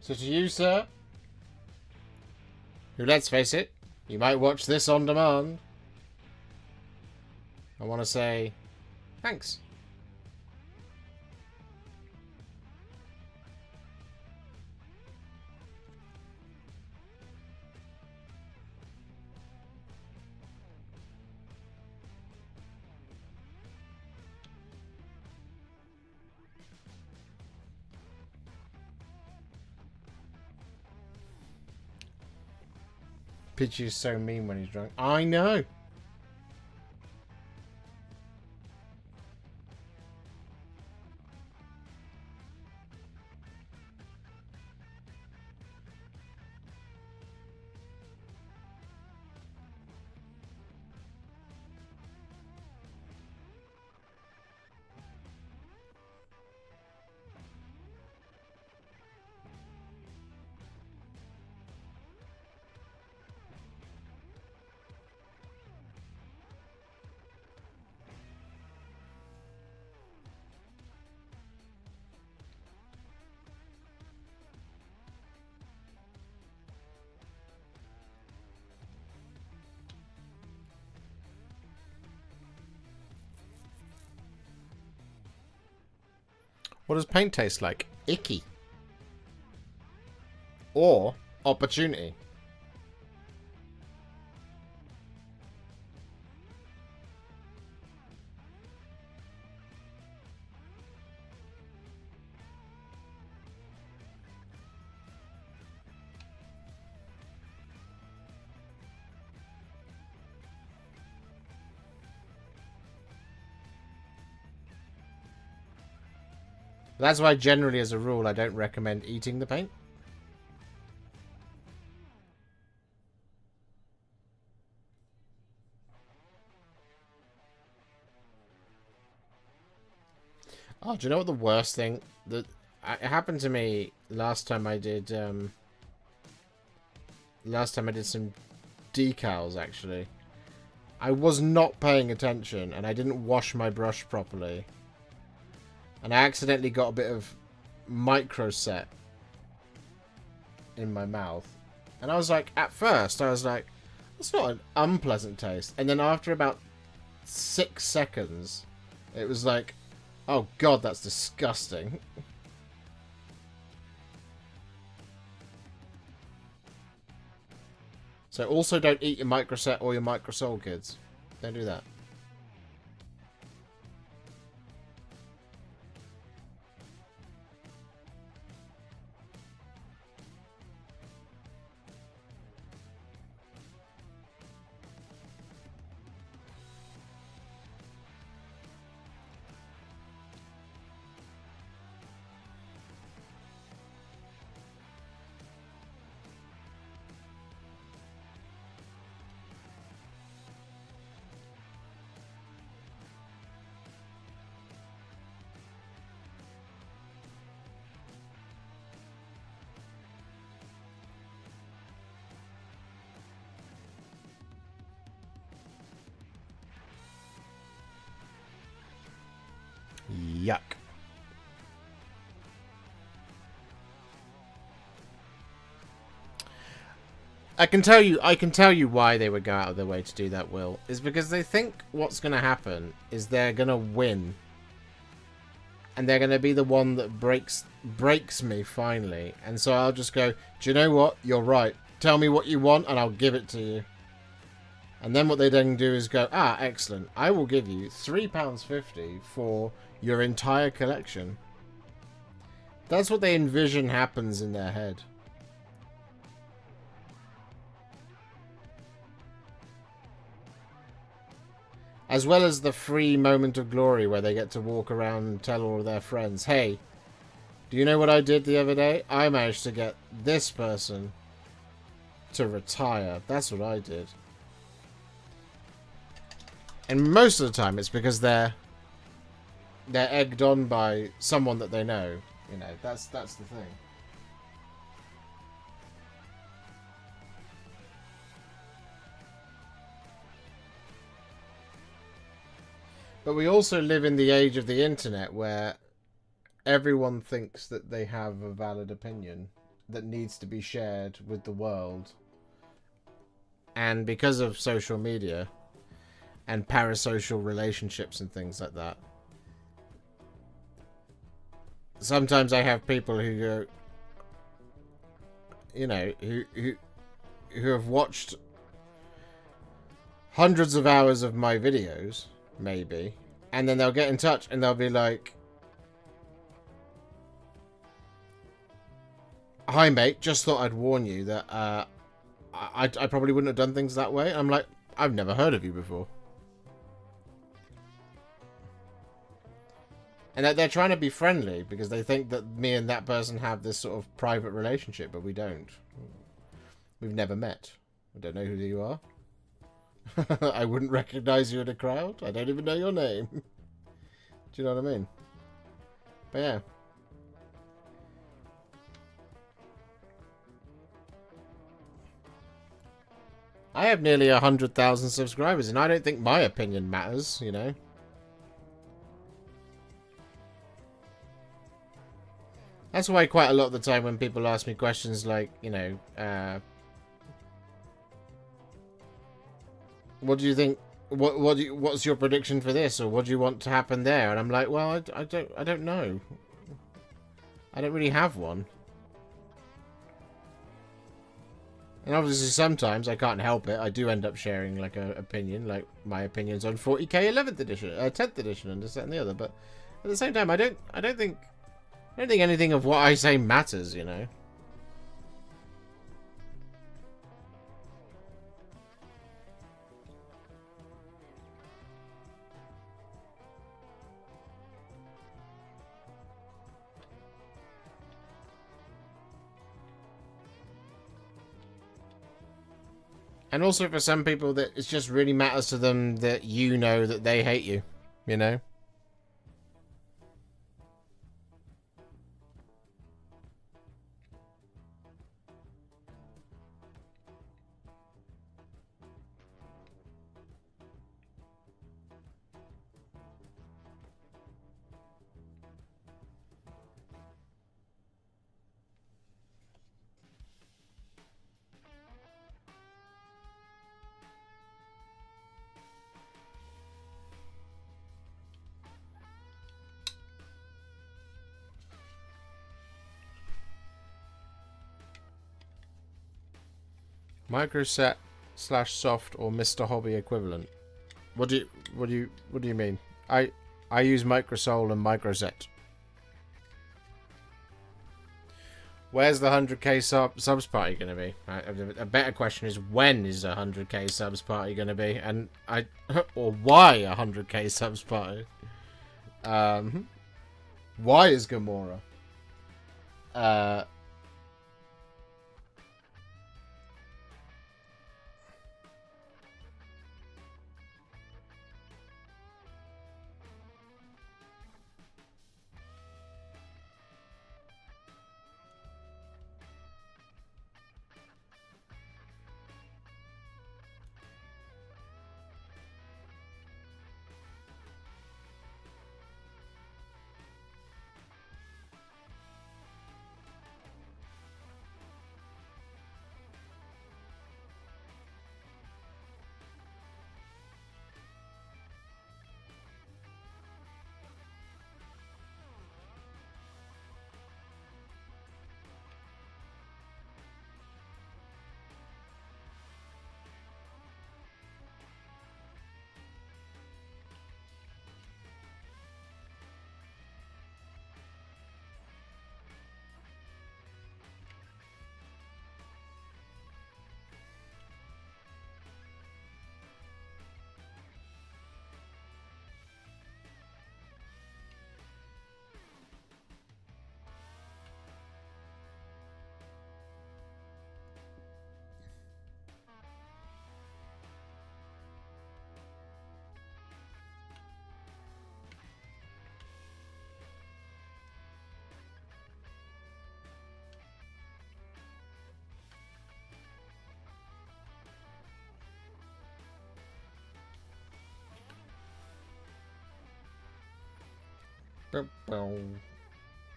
So to you, sir, who, let's face it, you might watch this on demand, I want to say thanks. Pidgey's so mean when he's drunk. I know. What does paint taste like? Icky. Or opportunity. That's why generally, as a rule, I don't recommend eating the paint. Oh, do you know what the worst thing that it happened to me last time I did? Last time I did some decals, actually. I was not paying attention, and I didn't wash my brush properly. And I accidentally got a bit of micro set in my mouth. And I was like, at first, I was like, that's not an unpleasant taste. And then after about 6 seconds, it was like, oh god, that's disgusting. So also don't eat your micro set or your micro soul, kids. Don't do that. Yuck. I can tell you why they would go out of their way to do that, Will. Is because they think what's going to happen is they're going to win. And they're going to be the one that breaks me finally. And so I'll just go, do you know what? You're right. Tell me what you want and I'll give it to you. And then what they then do is go, ah, excellent. I will give you £3.50 for your entire collection. That's what they envision happens in their head. As well as the free moment of glory where they get to walk around and tell all of their friends, hey, do you know what I did the other day? I managed to get this person to retire. That's what I did. And most of the time it's because they're egged on by someone that they know. You know, that's the thing. But we also live in the age of the internet where everyone thinks that they have a valid opinion that needs to be shared with the world. And because of social media and parasocial relationships and things like that, sometimes I have people who go, you know, who have watched hundreds of hours of my videos, maybe, and then they'll get in touch and they'll be like, hi mate, just thought I'd warn you that I probably wouldn't have done things that way. I'm like, I've never heard of you before. And that they're trying to be friendly because they think that me and that person have this sort of private relationship, but we don't. We've never met. I don't know who you are. I wouldn't recognize you in a crowd. I don't even know your name. Do you know what I mean? But yeah. I have nearly 100,000 subscribers, and I don't think my opinion matters, you know. That's why quite a lot of the time when people ask me questions like, you know, what do you think? What's your prediction for this, or what do you want to happen there? And I'm like, well, I don't know. I don't really have one. And obviously sometimes I can't help it. I do end up sharing like an opinion, like my opinions on 40k 11th edition, 10th edition, and this, that, and the other. But at the same time, I don't think anything of what I say matters, you know. And also for some people that it just really matters to them that you know that they hate you, you know? Microset / soft or Mr. Hobby equivalent. What do you mean? I use Microsol and Microset. Where's the 100k subs party going to be? A better question is, when is a 100k subs party going to be? And or why a 100k subs party? Why is Gamora?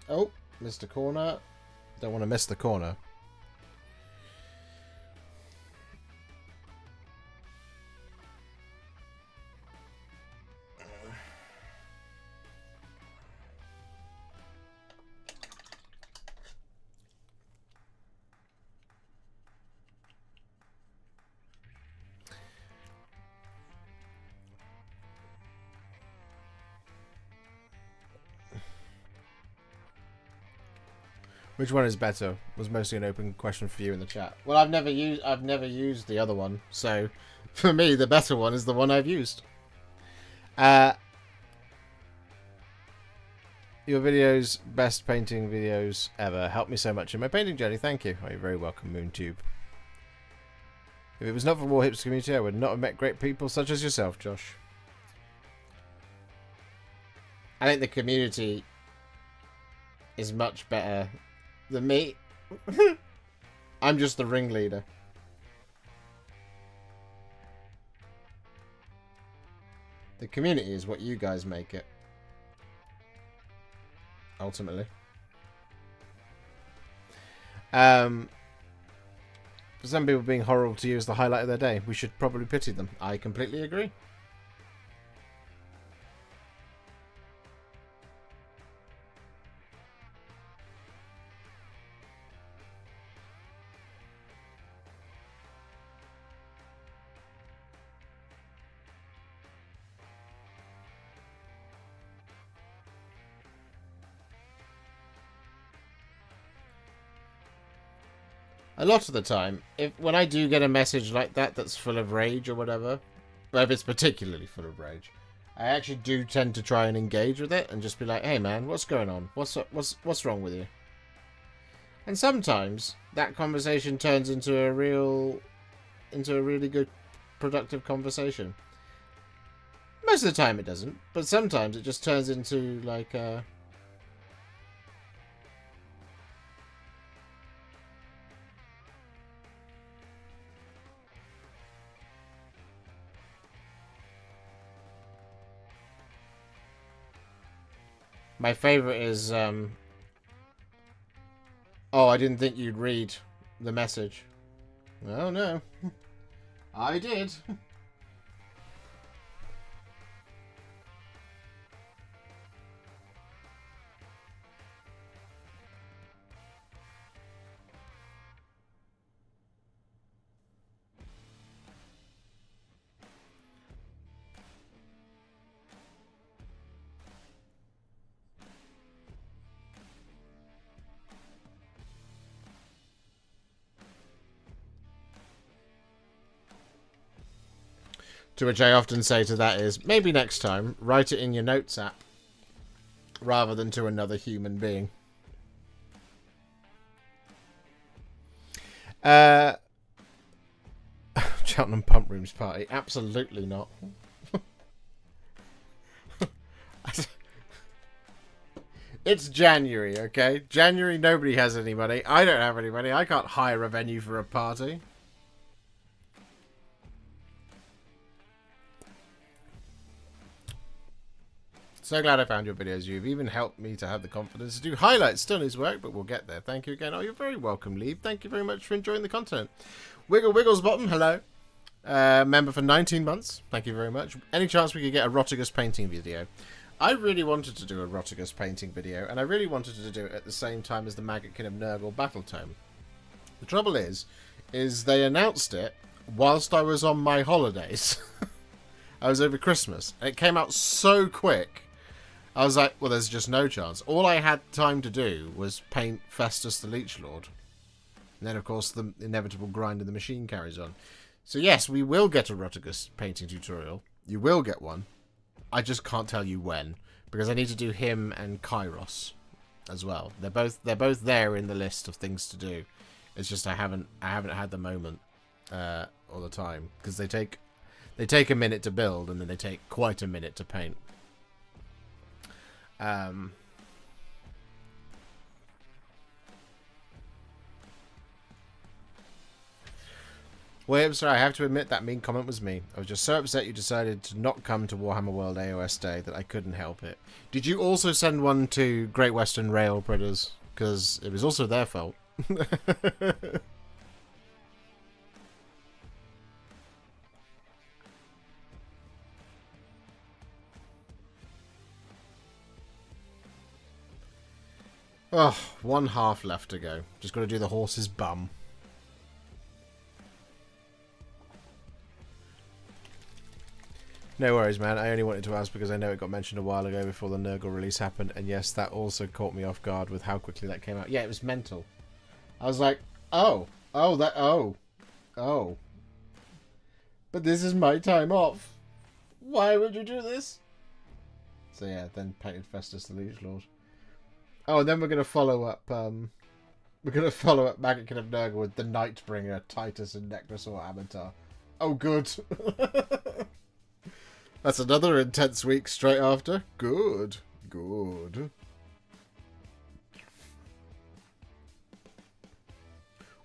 Oh, missed a corner. Don't want to miss the corner. Which one is better? Was mostly an open question for you in the chat. Well, I've never used the other one, so for me the better one is the one I've used. Your videos, best painting videos ever. Helped me so much in my painting journey. Thank you. Oh, you're very welcome, MoonTube. If it was not for Warhipster community, I would not have met great people such as yourself, Josh. I think the community is much better than me. I'm just the ringleader. The community is what you guys make it. Ultimately. For some people, being horrible to you is the highlight of their day. We should probably pity them. I completely agree. a lot of the time, when I do get a message like that that's full of rage or whatever, but if it's particularly full of rage, I actually do tend to try and engage with it and just be like, hey man, what's going on? What's wrong with you? And sometimes that conversation turns into a really good, productive conversation. Most of the time it doesn't, but sometimes it just turns into like a... My favorite is, oh, I didn't think you'd read the message. Oh, no. I did. To which I often say to that is, maybe next time, write it in your notes app, rather than to another human being. Cheltenham Pump Rooms party? Absolutely not. It's January, okay? January, nobody has any money. I don't have any money. I can't hire a venue for a party. So glad I found your videos. You've even helped me to have the confidence to do highlights. Still needs work, but we'll get there. Thank you again. Oh, you're very welcome, Lee. Thank you very much for enjoying the content. Wiggle Wiggles Bottom, hello. Member for 19 months. Thank you very much. Any chance we could get a Rotigus painting video? I really wanted to do a Rotigus painting video, and I really wanted to do it at the same time as the Maggotkin of Nurgle Battle Tome. The trouble is they announced it whilst I was on my holidays. I was over Christmas, and it came out so quick. I was like, well, there's just no chance. All I had time to do was paint Festus the Leech Lord. And then, of course, the inevitable grind of the machine carries on. So, yes, we will get a Rotigus painting tutorial. You will get one. I just can't tell you when, because I need to do him and Kairos as well. They're both there in the list of things to do. It's just I haven't had the moment all the time, because they take a minute to build, and then they take quite a minute to paint. Warhipster, I have to admit that mean comment was me. I was just so upset you decided to not come to Warhammer World AOS Day that I couldn't help it. Did you also send one to Great Western Rail Predators? Because it was also their fault. Oh, 1/2 left to go. Just got to do the horse's bum. No worries, man. I only wanted to ask because I know it got mentioned a while ago before the Nurgle release happened. And yes, that also caught me off guard with how quickly that came out. Yeah, it was mental. I was like, oh. But this is my time off. Why would you do this? So yeah, then painted Festus the Leech Lord. Oh, and then we're gonna follow up. We're gonna follow up Maggotkin of Nurgle with the Nightbringer, Titus, and Necrosaur Avatar. Oh, good. That's another intense week straight after. Good.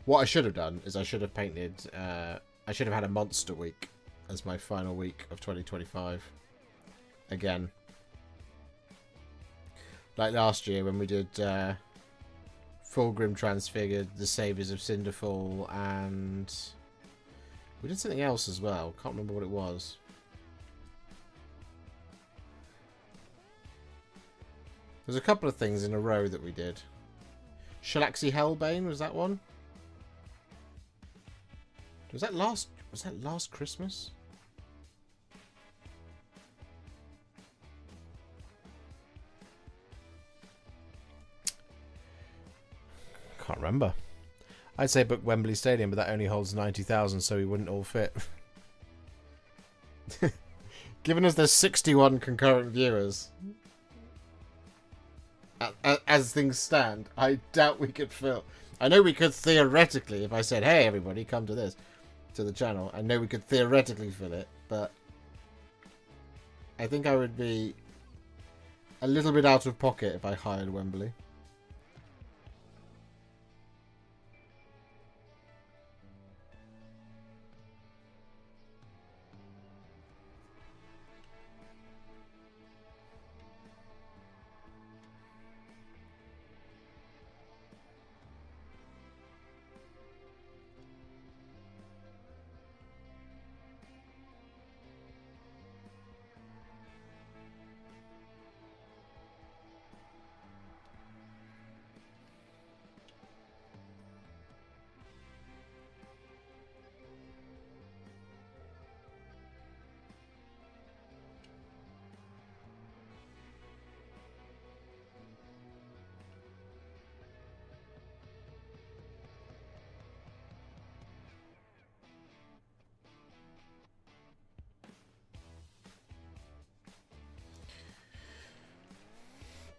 What I should have done is I should have painted. I should have had a monster week as my final week of 2025. Again. Like last year when we did Fulgrim Transfigured, The Saviors of Cinderfall, and we did something else as well. Can't remember what it was. There's a couple of things in a row that we did. Shalaxi Hellbane, was that one? Was that last Christmas? Can't remember. I'd say book Wembley Stadium, but that only holds 90,000, so we wouldn't all fit. Given us there's 61 concurrent viewers, as things stand, I doubt we could fill. I know we could theoretically, if I said, hey everybody, come to the channel, I know we could theoretically fill it, but I think I would be a little bit out of pocket if I hired Wembley.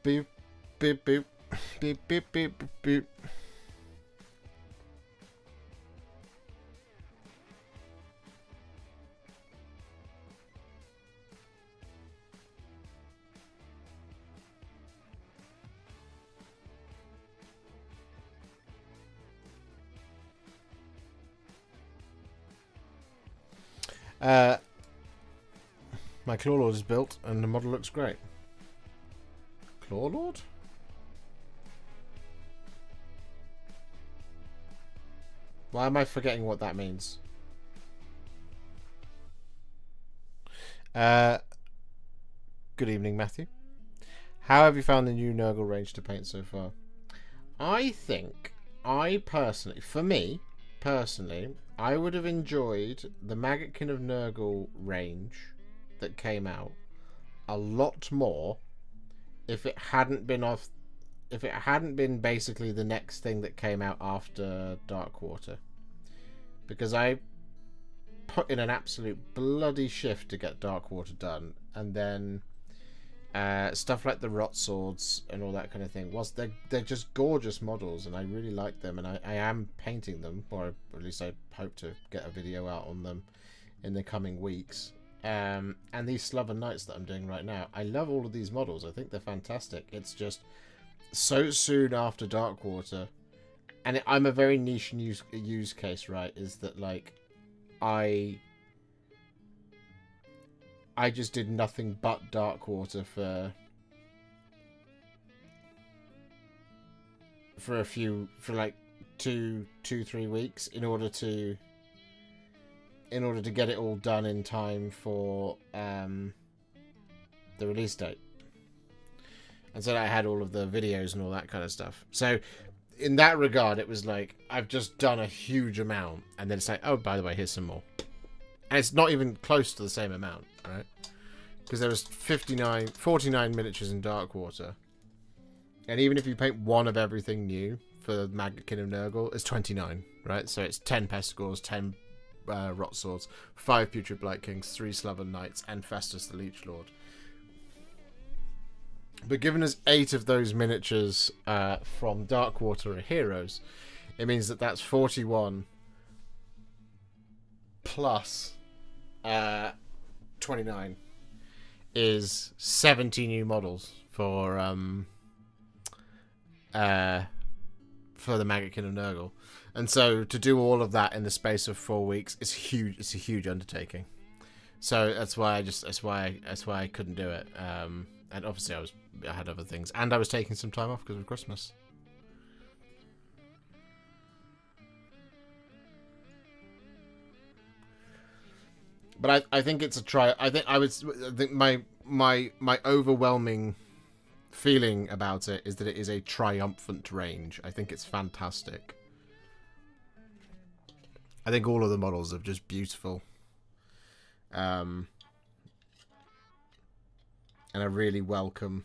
Beep, beep, beep, beep, beep, beep, beep. My Clawlord is built and the model looks great. Clawlord? Why am I forgetting what that means? Good evening, Matthew. How have you found the new Nurgle range to paint so far? I think, for me, personally, I would have enjoyed the Maggotkin of Nurgle range that came out a lot more if it hadn't been basically the next thing that came out after Darkwater, because I put in an absolute bloody shift to get Darkwater done, and then stuff like the Rot Swords and all that kind of thing, whilst they're just gorgeous models and I really like them, and I am painting them, or at least I hope to get a video out on them in the coming weeks. And these Sloven Knights that I'm doing right now, I love all of these models. I think they're fantastic. It's just so soon after Darkwater, and I'm a very niche use case, right? Is that like I just did nothing but Darkwater for like 2-3 weeks in order to get it all done in time for the release date. And so I had all of the videos and all that kind of stuff. So in that regard, it was like, I've just done a huge amount, and then it's like, oh, by the way, here's some more. And it's not even close to the same amount, right? Because there was 49 miniatures in Darkwater. And even if you paint one of everything new for Maggotkin of Nurgle, it's 29, right? So it's 10 Pestigors, 10 Rot Swords, 5 Putrid Blight Kings, 3 Sloven Knights, and Festus the Leech Lord. But given us 8 of those miniatures from Darkwater are heroes, it means that that's 41 plus 29 is 70 new models for the Maggotkin of Nurgle. And so to do all of that in the space of 4 weeks is huge. It's a huge undertaking. So that's why I couldn't do it. And obviously I had other things, and I was taking some time off because of Christmas. But I think it's a try. I think my overwhelming feeling about it is that it is a triumphant range. I think it's fantastic. I think all of the models are just beautiful. And a really welcome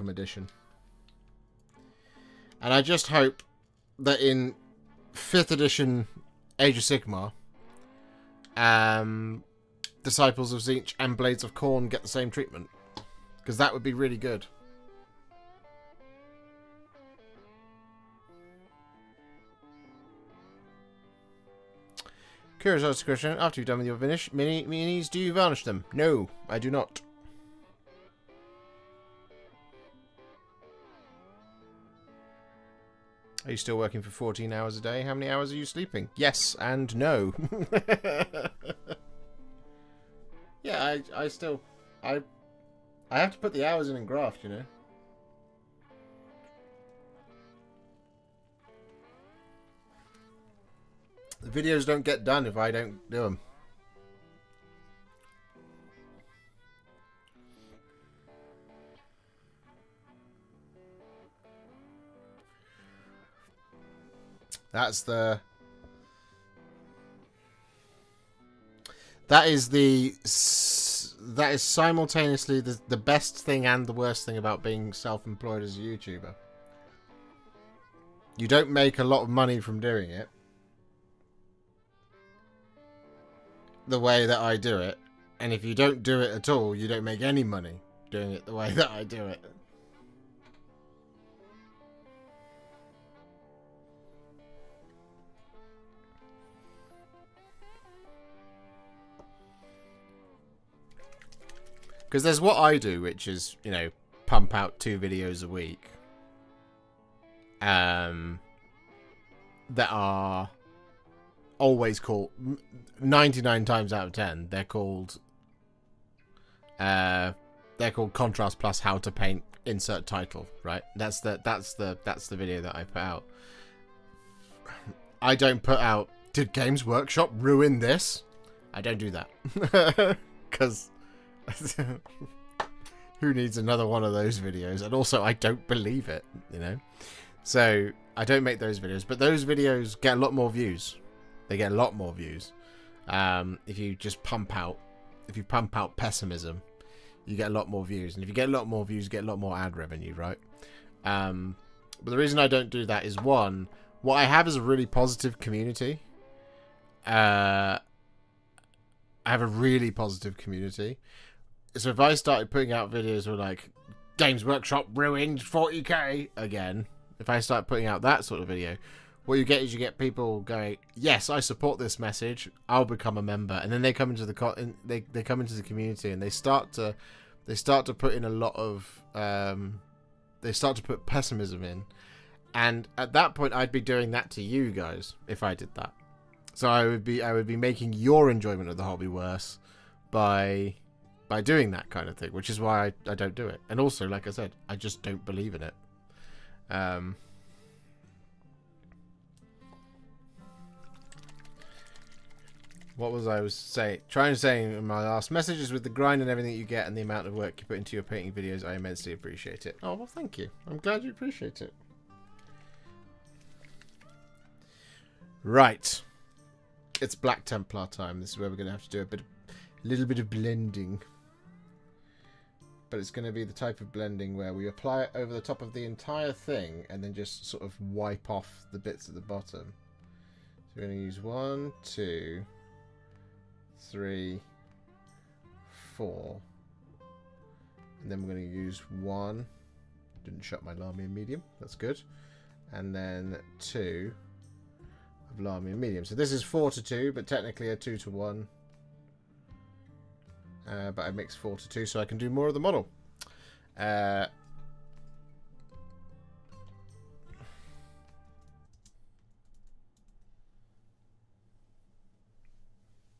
addition. And I just hope that in 5th edition Age of Sigmar, Disciples of Tzeentch and Blades of Khorne get the same treatment. Because that would be really good. Curious question. After you've done with your minis, do you varnish them? No, I do not. Are you still working for 14 hours a day? How many hours are you sleeping? Yes and no. Yeah, I still... I have to put the hours in graft, you know. The videos don't get done if I don't do them. That is simultaneously the best thing and the worst thing about being self-employed as a YouTuber. You don't make a lot of money from doing it the way that I do it, and if you don't do it at all, you don't make any money doing it the way that I do it. Because there's what I do, which is, you know, pump out 2 videos a week. That are always called, 99 times out of 10, they're called contrast plus how to paint insert title, right? That's the video that I put out. I don't put out, did Games Workshop ruin this? I don't do that. Because who needs another one of those videos? And also, I don't believe it, you know? So, I don't make those videos. But those videos get a lot more views. They get a lot more views. If you just pump out pessimism, you get a lot more views. And if you get a lot more views, you get a lot more ad revenue, right? But the reason I don't do that is, one, what I have is a really positive community. I have a really positive community. So if I started putting out videos where like Games Workshop ruined 40k again, if I start putting out that sort of video, what you get is you get people going, yes, I support this message, I'll become a member, and then they come into the they come into the community and they start to put in a lot of they start to put pessimism in, and at that point I'd be doing that to you guys if I did that. So I would be making your enjoyment of the hobby worse by doing that kind of thing, which is why I don't do it. And also, like I said, I just don't believe in it. What was I trying to say in my last messages? With the grind and everything you get and the amount of work you put into your painting videos, I immensely appreciate it. Oh, well, thank you. I'm glad you appreciate it. Right. It's Black Templar time. This is where we're going to have to do a little bit of blending. But it's going to be the type of blending where we apply it over the top of the entire thing and then just sort of wipe off the bits at the bottom. So we're going to use 1, 2, 3, 4. And then we're going to use 1. Didn't shut my Lahmian medium. That's good. And then 2 of Lahmian medium. So this is 4 to 2, but technically a 2 to 1. But I mix 4 to 2 so I can do more of the model.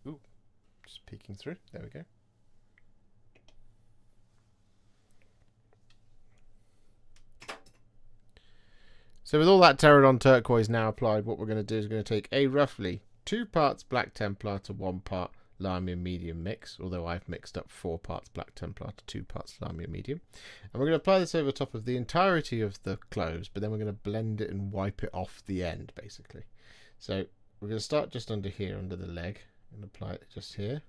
Ooh, just peeking through. There we go. So with all that Pterodon Turquoise now applied, what we're going to do is we're going to take a roughly 2 parts Black Templar to 1 part Lahmian medium mix, although I've mixed up 4 parts Black Templar to 2 parts Lahmian medium. And we're going to apply this over top of the entirety of the cloves, but then we're going to blend it and wipe it off the end, basically. So we're going to start just under here, under the leg, and apply it just here.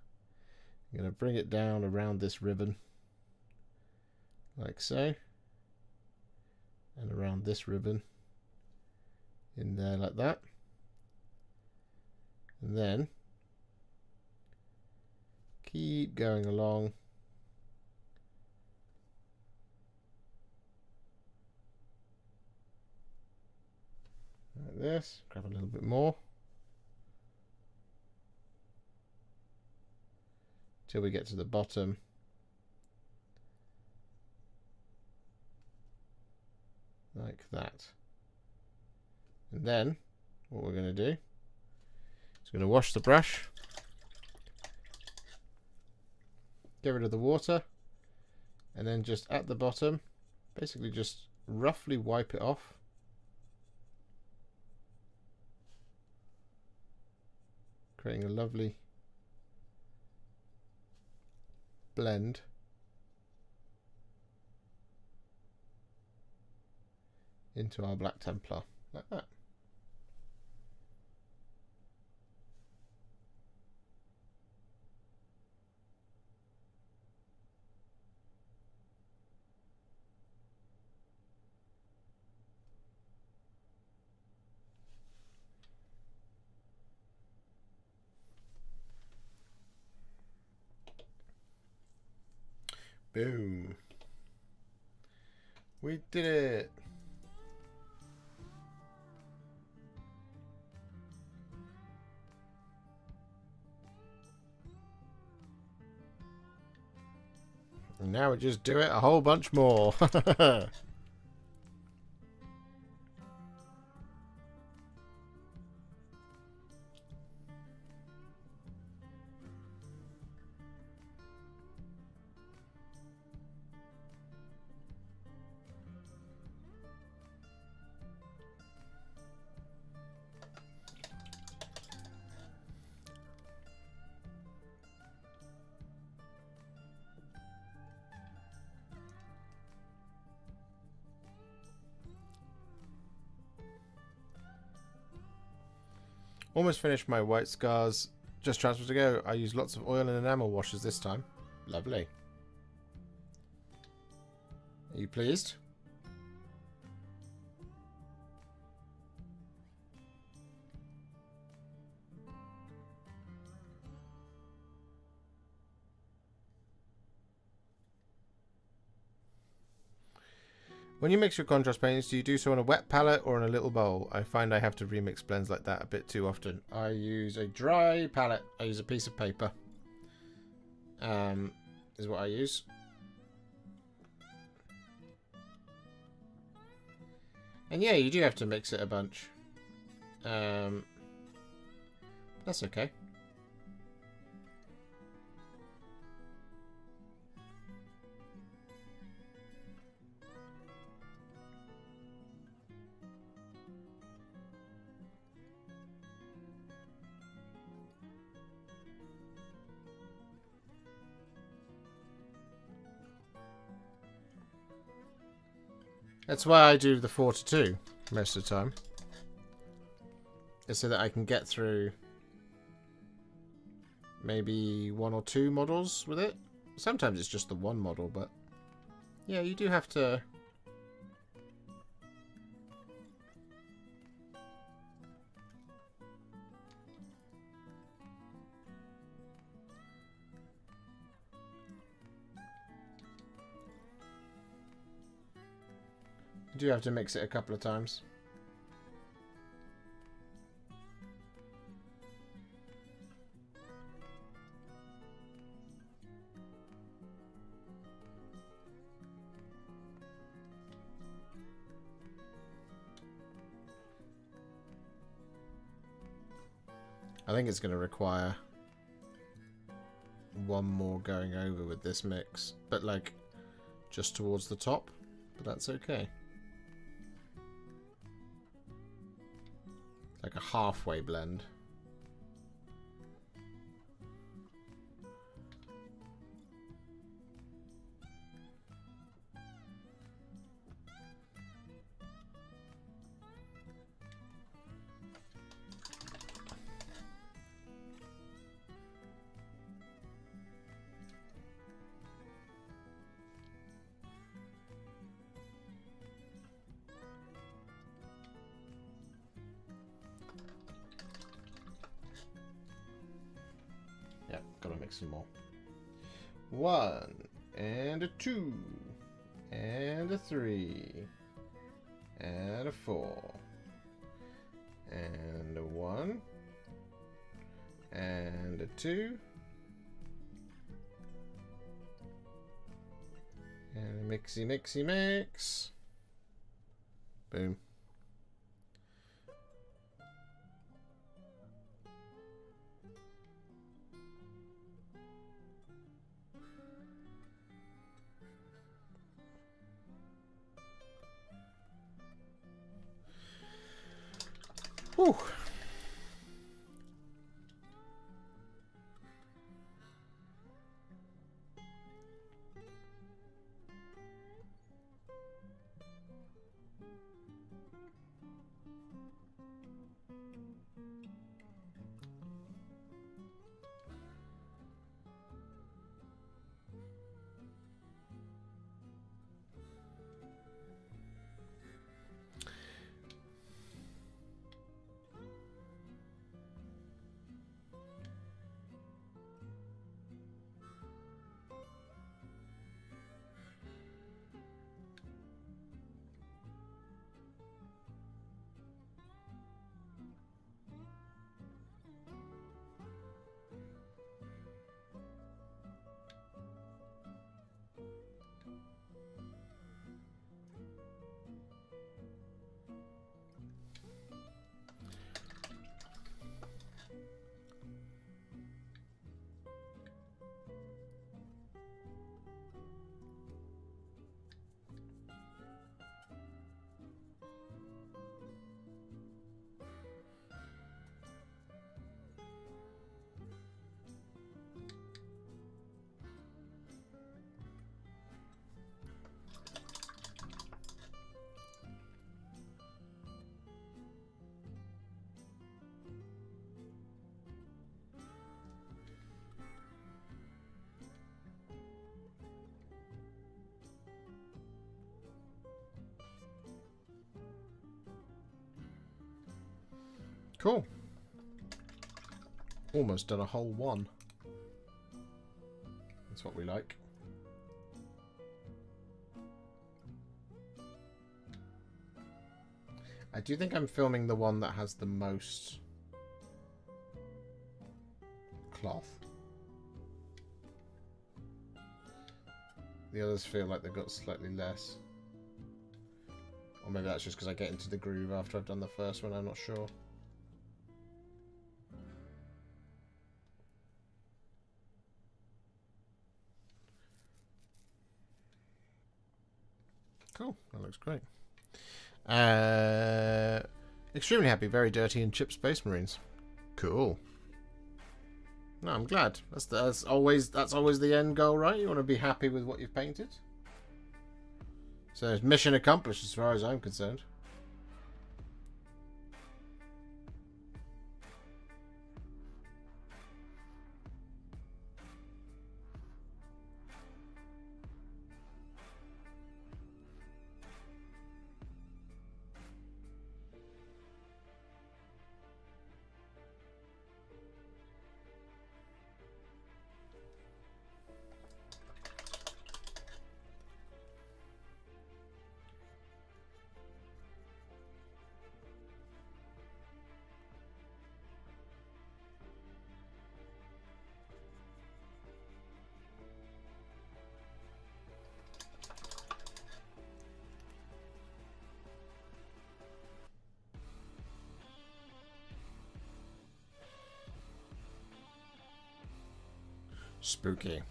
I'm going to bring it down around this ribbon, like so, and around this ribbon in there like that. And then keep going along. Like this. Grab a little bit more. Till we get to the bottom. Like that. And then what we're going to do is going to wash the brush. Get rid of the water. And then just at the bottom, basically just roughly wipe it off. Creating a lovely blend. Into our Black Templar, like that. Boom. We did it. And now we just do it a whole bunch more. Almost finished my white scars. Just transferred to go. I used lots of oil and enamel washes this time. Lovely. Are you pleased? When you mix your contrast paints, do you do so on a wet palette or in a little bowl? I find I have to remix blends like that a bit too often. I use a dry palette. I use a piece of paper. Is what I use. And yeah, you do have to mix it a bunch. That's okay. That's why I do the 4 to 2 most of the time. It's so that I can get through maybe 1 or 2 models with it. Sometimes it's just the one model, but yeah, you do have to. You do have to mix it a couple of times. I think it's going to require one more going over with this mix, but like just towards the top, but that's okay. Like a halfway blend. some more. 1 and a 2 and a 3 and a 4 and a 1 and a 2 and a mixy mixy mix. Boom. Whew. Cool. Almost done a whole one. That's what we like. I do think I'm filming the one that has the most cloth. The others feel like they've got slightly less. Or maybe that's just because I get into the groove after I've done the first one, I'm not sure. Cool, that looks great. Extremely happy, very dirty, and chipped Space Marines. Cool. No, I'm glad. That's always the end goal, right? You want to be happy with what you've painted. So it's mission accomplished as far as I'm concerned. Spooky.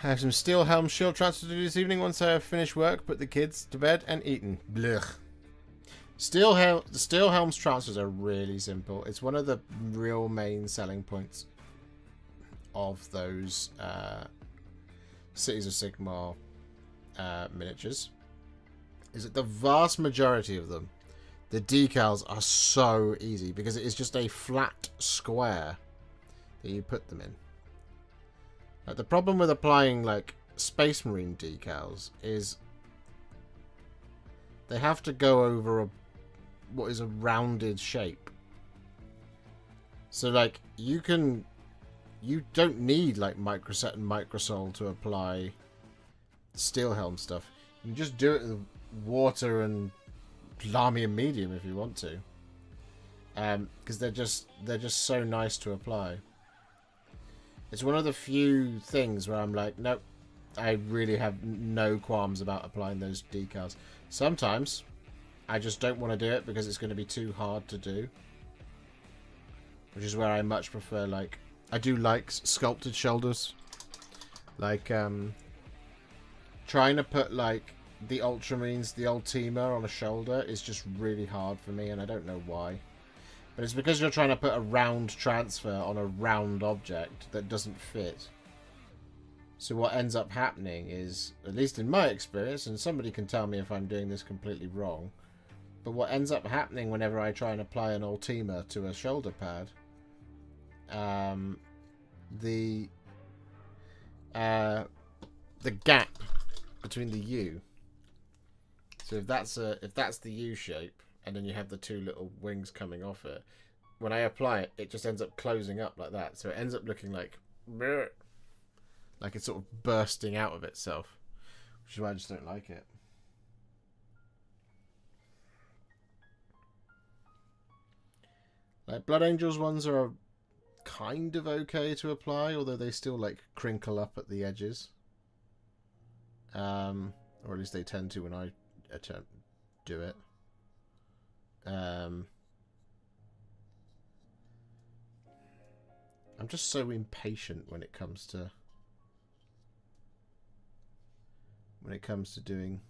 I have some Steel Helm shield transfer to do this evening once I have finished work, put the kids to bed, and eaten. Blech. Steel Helm's transfers are really simple. It's one of the real main selling points of those Cities of Sigmar miniatures. Is that the vast majority of them, The decals are so easy because it is just a flat square that you put them in. Like, the problem with applying like Space Marine decals is they have to go over what is a rounded shape. So like you don't need like Microset and Microsol to apply Steel Helm stuff. You can just do it with water and Lamy and Medium if you want to, because they're just so nice to apply. It's one of the few things where I'm like, nope, I really have no qualms about applying those decals. Sometimes I just don't want to do it because it's going to be too hard to do, which is where I much prefer, like, I do like sculpted shoulders. Like, trying to put, like, the Ultramarines, the Ultima on a shoulder is just really hard for me, and I don't know why. But it's because you're trying to put a round transfer on a round object that doesn't fit. So what ends up happening is, at least in my experience, and somebody can tell me if I'm doing this completely wrong, but what ends up happening whenever I try and apply an Ultima to a shoulder pad, the gap between the U. So if that's the U shape, and then you have the two little wings coming off it, when I apply it, it just ends up closing up like that. So it ends up looking like it's sort of bursting out of itself, which is why I just don't like it. Like Blood Angels ones are kind of okay to apply, although they still like crinkle up at the edges. Or at least they tend to when I do it. I'm just so impatient when it comes to doing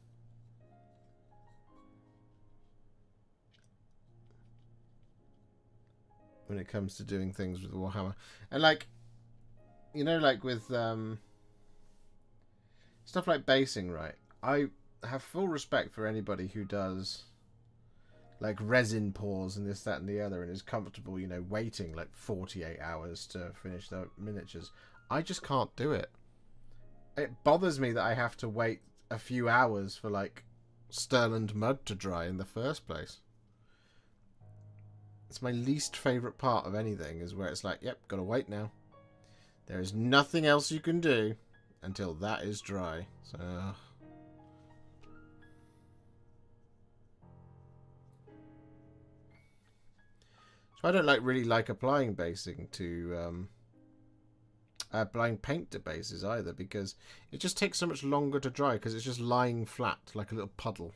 things with Warhammer. And like, you know, like with stuff like basing, right? I have full respect for anybody who does like resin pours and this, that, and the other, and is comfortable, you know, waiting like 48 hours to finish the miniatures. I just can't do it. It bothers me that I have to wait a few hours for like Stirland mud to dry in the first place. It's my least favourite part of anything, is where it's like, yep, gotta wait now. There is nothing else you can do until that is dry. So I don't really like applying basing to applying paint to bases either, because it just takes so much longer to dry because it's just lying flat like a little puddle.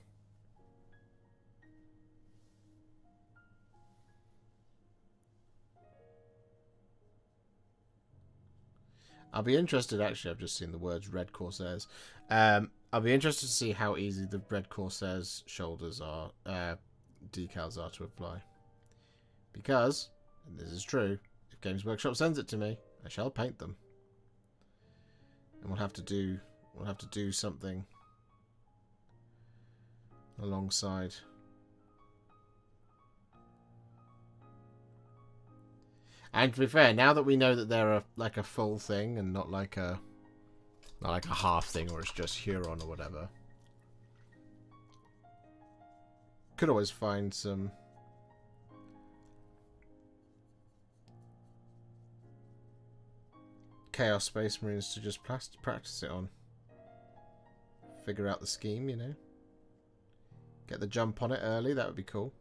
I'll be interested, actually, I've just seen the words Red Corsairs. I'll be interested to see how easy the Red Corsairs shoulders are, decals are to apply. Because, and this is true, if Games Workshop sends it to me, I shall paint them. And we'll have to do something alongside. And to be fair, now that we know that they're like a full thing and not like a half thing, or it's just Huron or whatever, could always find some Chaos Space Marines to just practice it on. Figure out the scheme, you know. Get the jump on it early, that would be cool.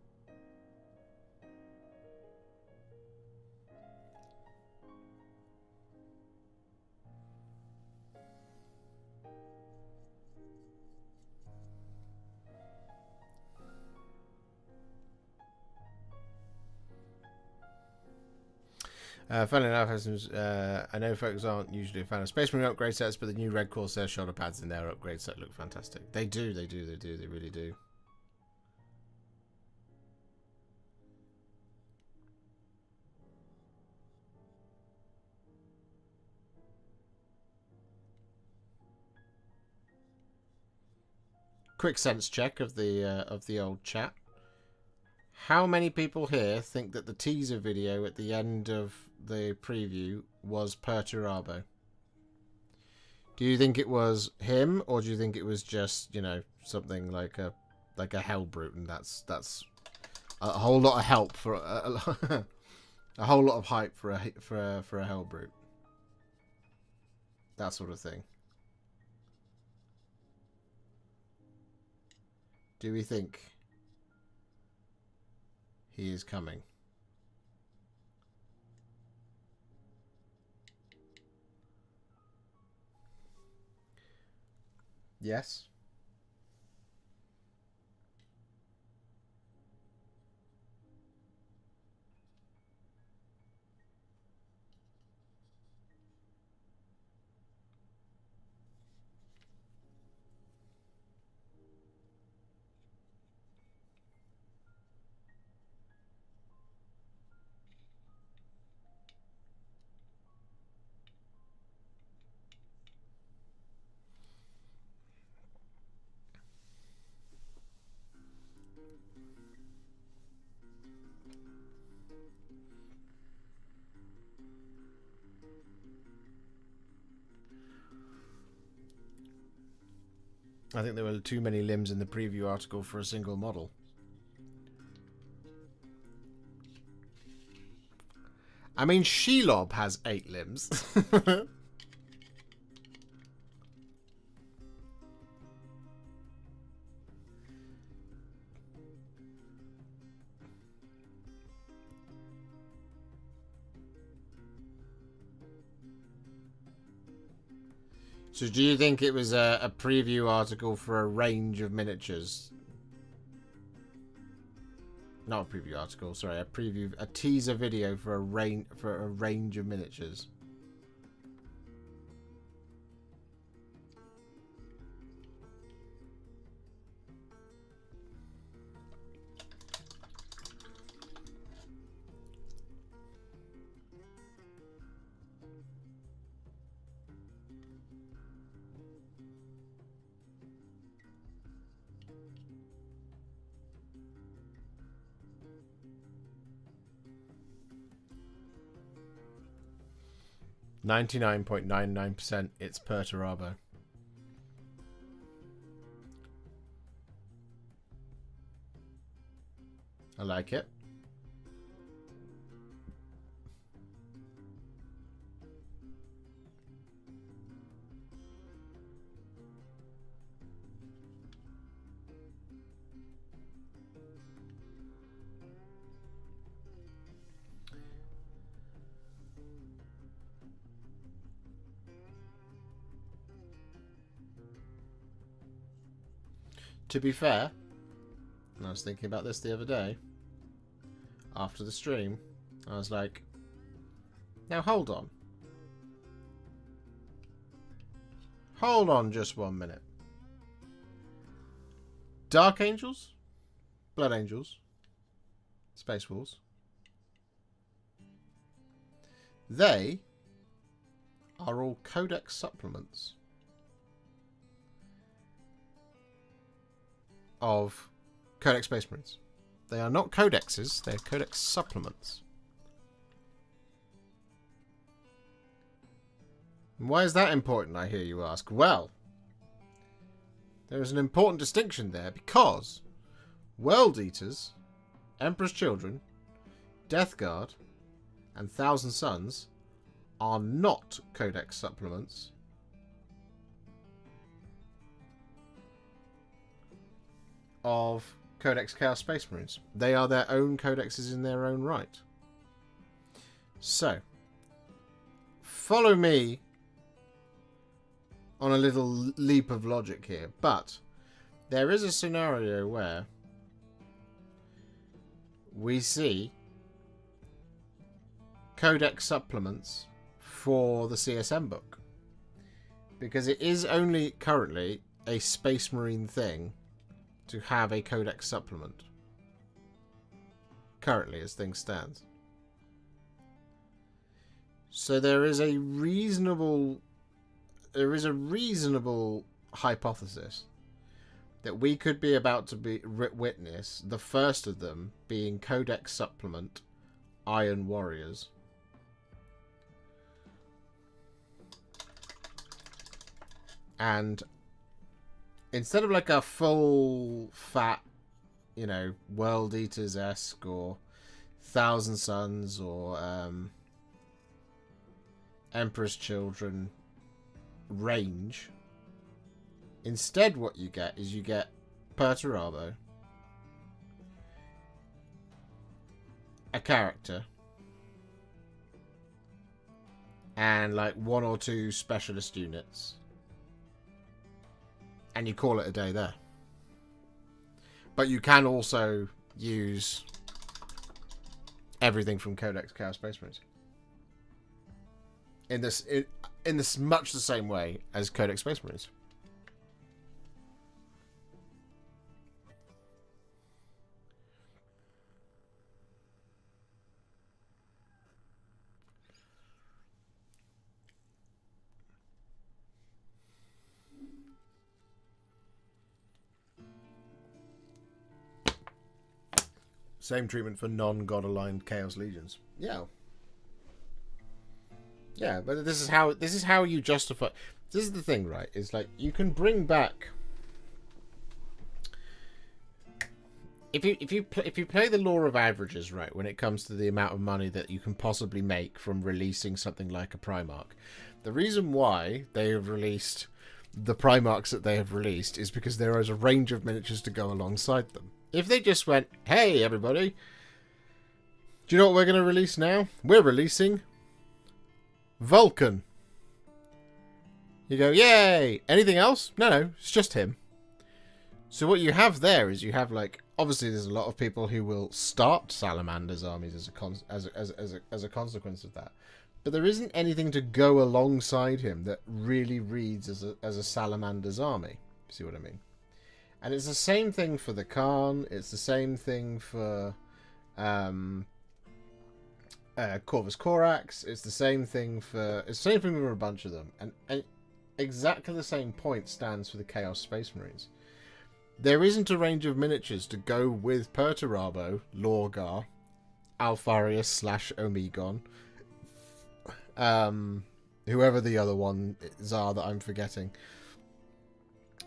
Funnily enough, I know folks aren't usually a fan of Space Marine upgrade sets, but the new Red Corsair shoulder pads in their upgrade set look fantastic. They do, they really do. Quick sense check of the old chat. How many people here think that the teaser video at the end of the preview was Perturabo? Do you think it was him, or do you think it was just, you know, something like a Hellbrute, and that's a whole lot of help for a whole lot of hype for a Hellbrute? That sort of thing. Do we think he is coming? Yes. I think there were too many limbs in the preview article for a single model. I mean, Shelob has 8 limbs. So do you think it was a preview article for a range of miniatures? Not a preview article, sorry, a teaser video for a range of miniatures. .99% it's Perturabo. I like it. To be fair, and I was thinking about this the other day, after the stream, I was like, now hold on. Hold on just 1 minute. Dark Angels, Blood Angels, Space Wolves, they are all codex supplements of Codex Space Marines. They are not codexes, they are codex supplements. And why is that important, I hear you ask? Well, there is an important distinction there because World Eaters, Emperor's Children, Death Guard, and Thousand Sons are not codex supplements of Codex Chaos Space Marines. They are their own codexes in their own right. So, follow me on a little leap of logic here, but there is a scenario where we see codex supplements for the CSM book, because it is only currently a Space Marine thing to have a codex supplement currently as things stand. So there is a reasonable hypothesis that we could be about to be witness the first of them being Codex Supplement Iron Warriors. And instead of like a full fat, you know, World Eaters-esque or Thousand Suns or Emperor's Children range, instead what you get is you get Perturabo, a character, and like 1 or 2 specialist units, and you call it a day there. But you can also use everything from Codex Chaos Space Marines in this much the same way as Codex Space Marines. Same treatment for non-god aligned Chaos Legions. Yeah. Yeah, but this is how you justify. This is the thing, right? It's like you can bring back. If you play the law of averages, right, when it comes to the amount of money that you can possibly make from releasing something like a Primarch, the reason why they have released the Primarchs that they have released is because there is a range of miniatures to go alongside them. If they just went, hey, everybody, do you know what we're going to release now? We're releasing Vulcan. You go, yay! Anything else? No, it's just him. So what you have there is you have, like, obviously there's a lot of people who will start Salamander's armies as a consequence of that. But there isn't anything to go alongside him that really reads as a Salamander's army. See what I mean? And it's the same thing for the Khan. It's the same thing for Corvus Corax. It's the same thing for a bunch of them. And exactly the same point stands for the Chaos Space Marines. There isn't a range of miniatures to go with Perturabo, Lorgar, Alfarius / Omegon, whoever the other ones are that I'm forgetting.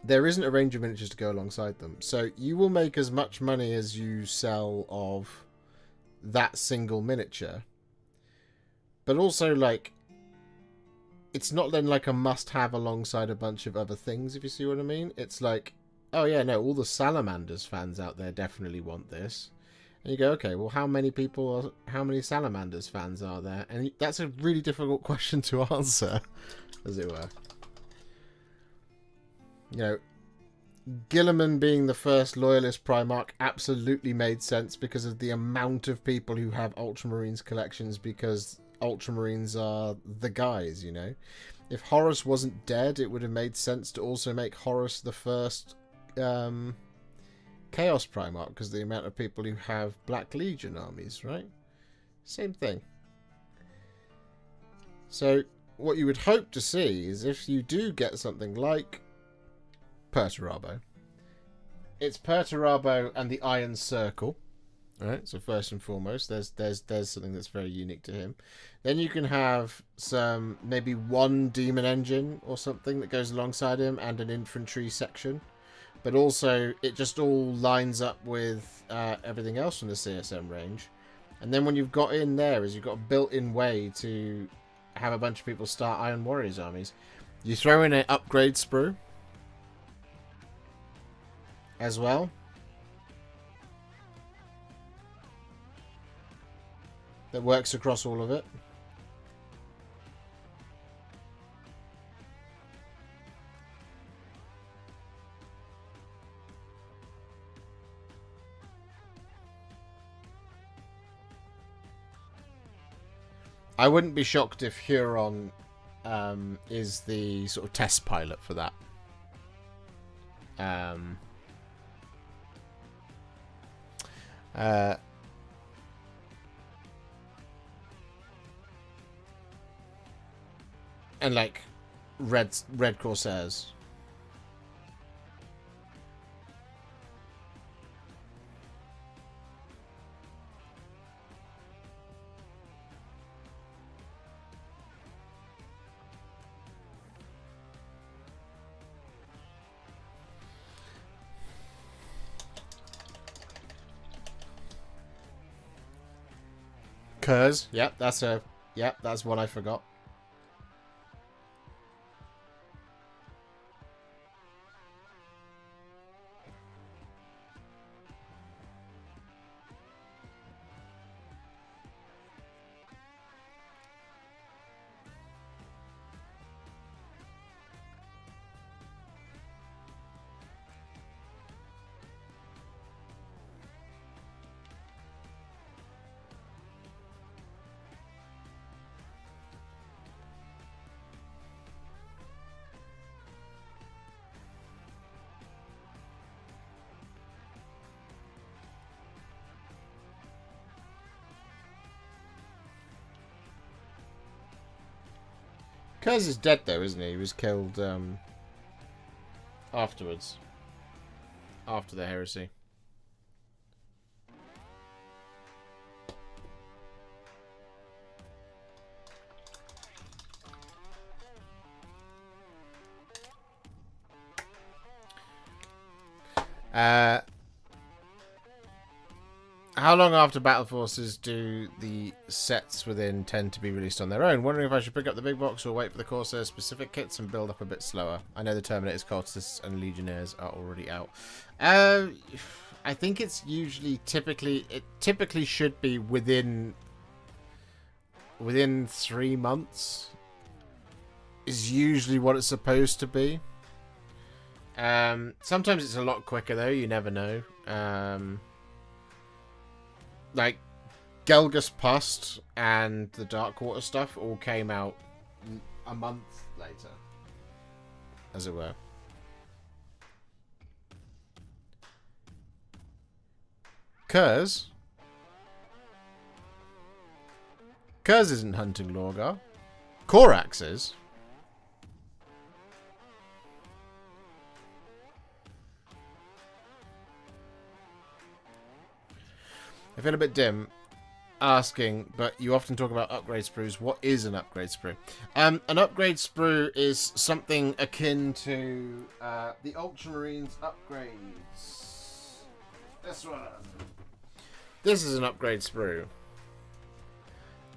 There isn't a range of miniatures to go alongside them. So you will make as much money as you sell of that single miniature. But also, like, it's not then like a must-have alongside a bunch of other things, if you see what I mean. It's like, oh yeah, no, all the Salamanders fans out there definitely want this. And you go, okay, well, how many Salamanders fans are there? And that's a really difficult question to answer, as it were. You know, Guilliman being the first loyalist Primarch absolutely made sense because of the amount of people who have Ultramarines collections, because Ultramarines are the guys, you know. If Horus wasn't dead, it would have made sense to also make Horus the first Chaos Primarch, because the amount of people who have Black Legion armies, right? Same thing. So what you would hope to see is if you do get something like Perturabo, it's Perturabo and the Iron Circle, right? So first and foremost, there's something that's very unique to him. Then you can have some, maybe one demon engine or something that goes alongside him, and an infantry section. But also, it just all lines up with everything else from the CSM range. And then when you've got in there, is you've got a built-in way to have a bunch of people start Iron Warriors armies. You throw in an upgrade sprue as well. That works across all of it. I wouldn't be shocked if Huron is the sort of test pilot for that. And like Red Corsairs. Curse. Yep, that's one I forgot. Curse is dead though, isn't he? He was killed afterwards. After the heresy. How long after Battle Forces do the sets within tend to be released on their own? Wondering if I should pick up the big box or wait for the Corsair specific kits and build up a bit slower. I know the Terminators, Cultists, and Legionnaires are already out. I think it's usually typically should be within 3 months. Is usually what it's supposed to be. Sometimes it's a lot quicker though. You never know. Like, Gelgus Pust and the Darkwater stuff all came out a month later, as it were. Kurz isn't hunting Lorgar. Korax is. I feel a bit dim asking, but you often talk about upgrade sprues. What is an upgrade sprue? An upgrade sprue is something akin to the Ultramarines upgrades. This one. This is an upgrade sprue.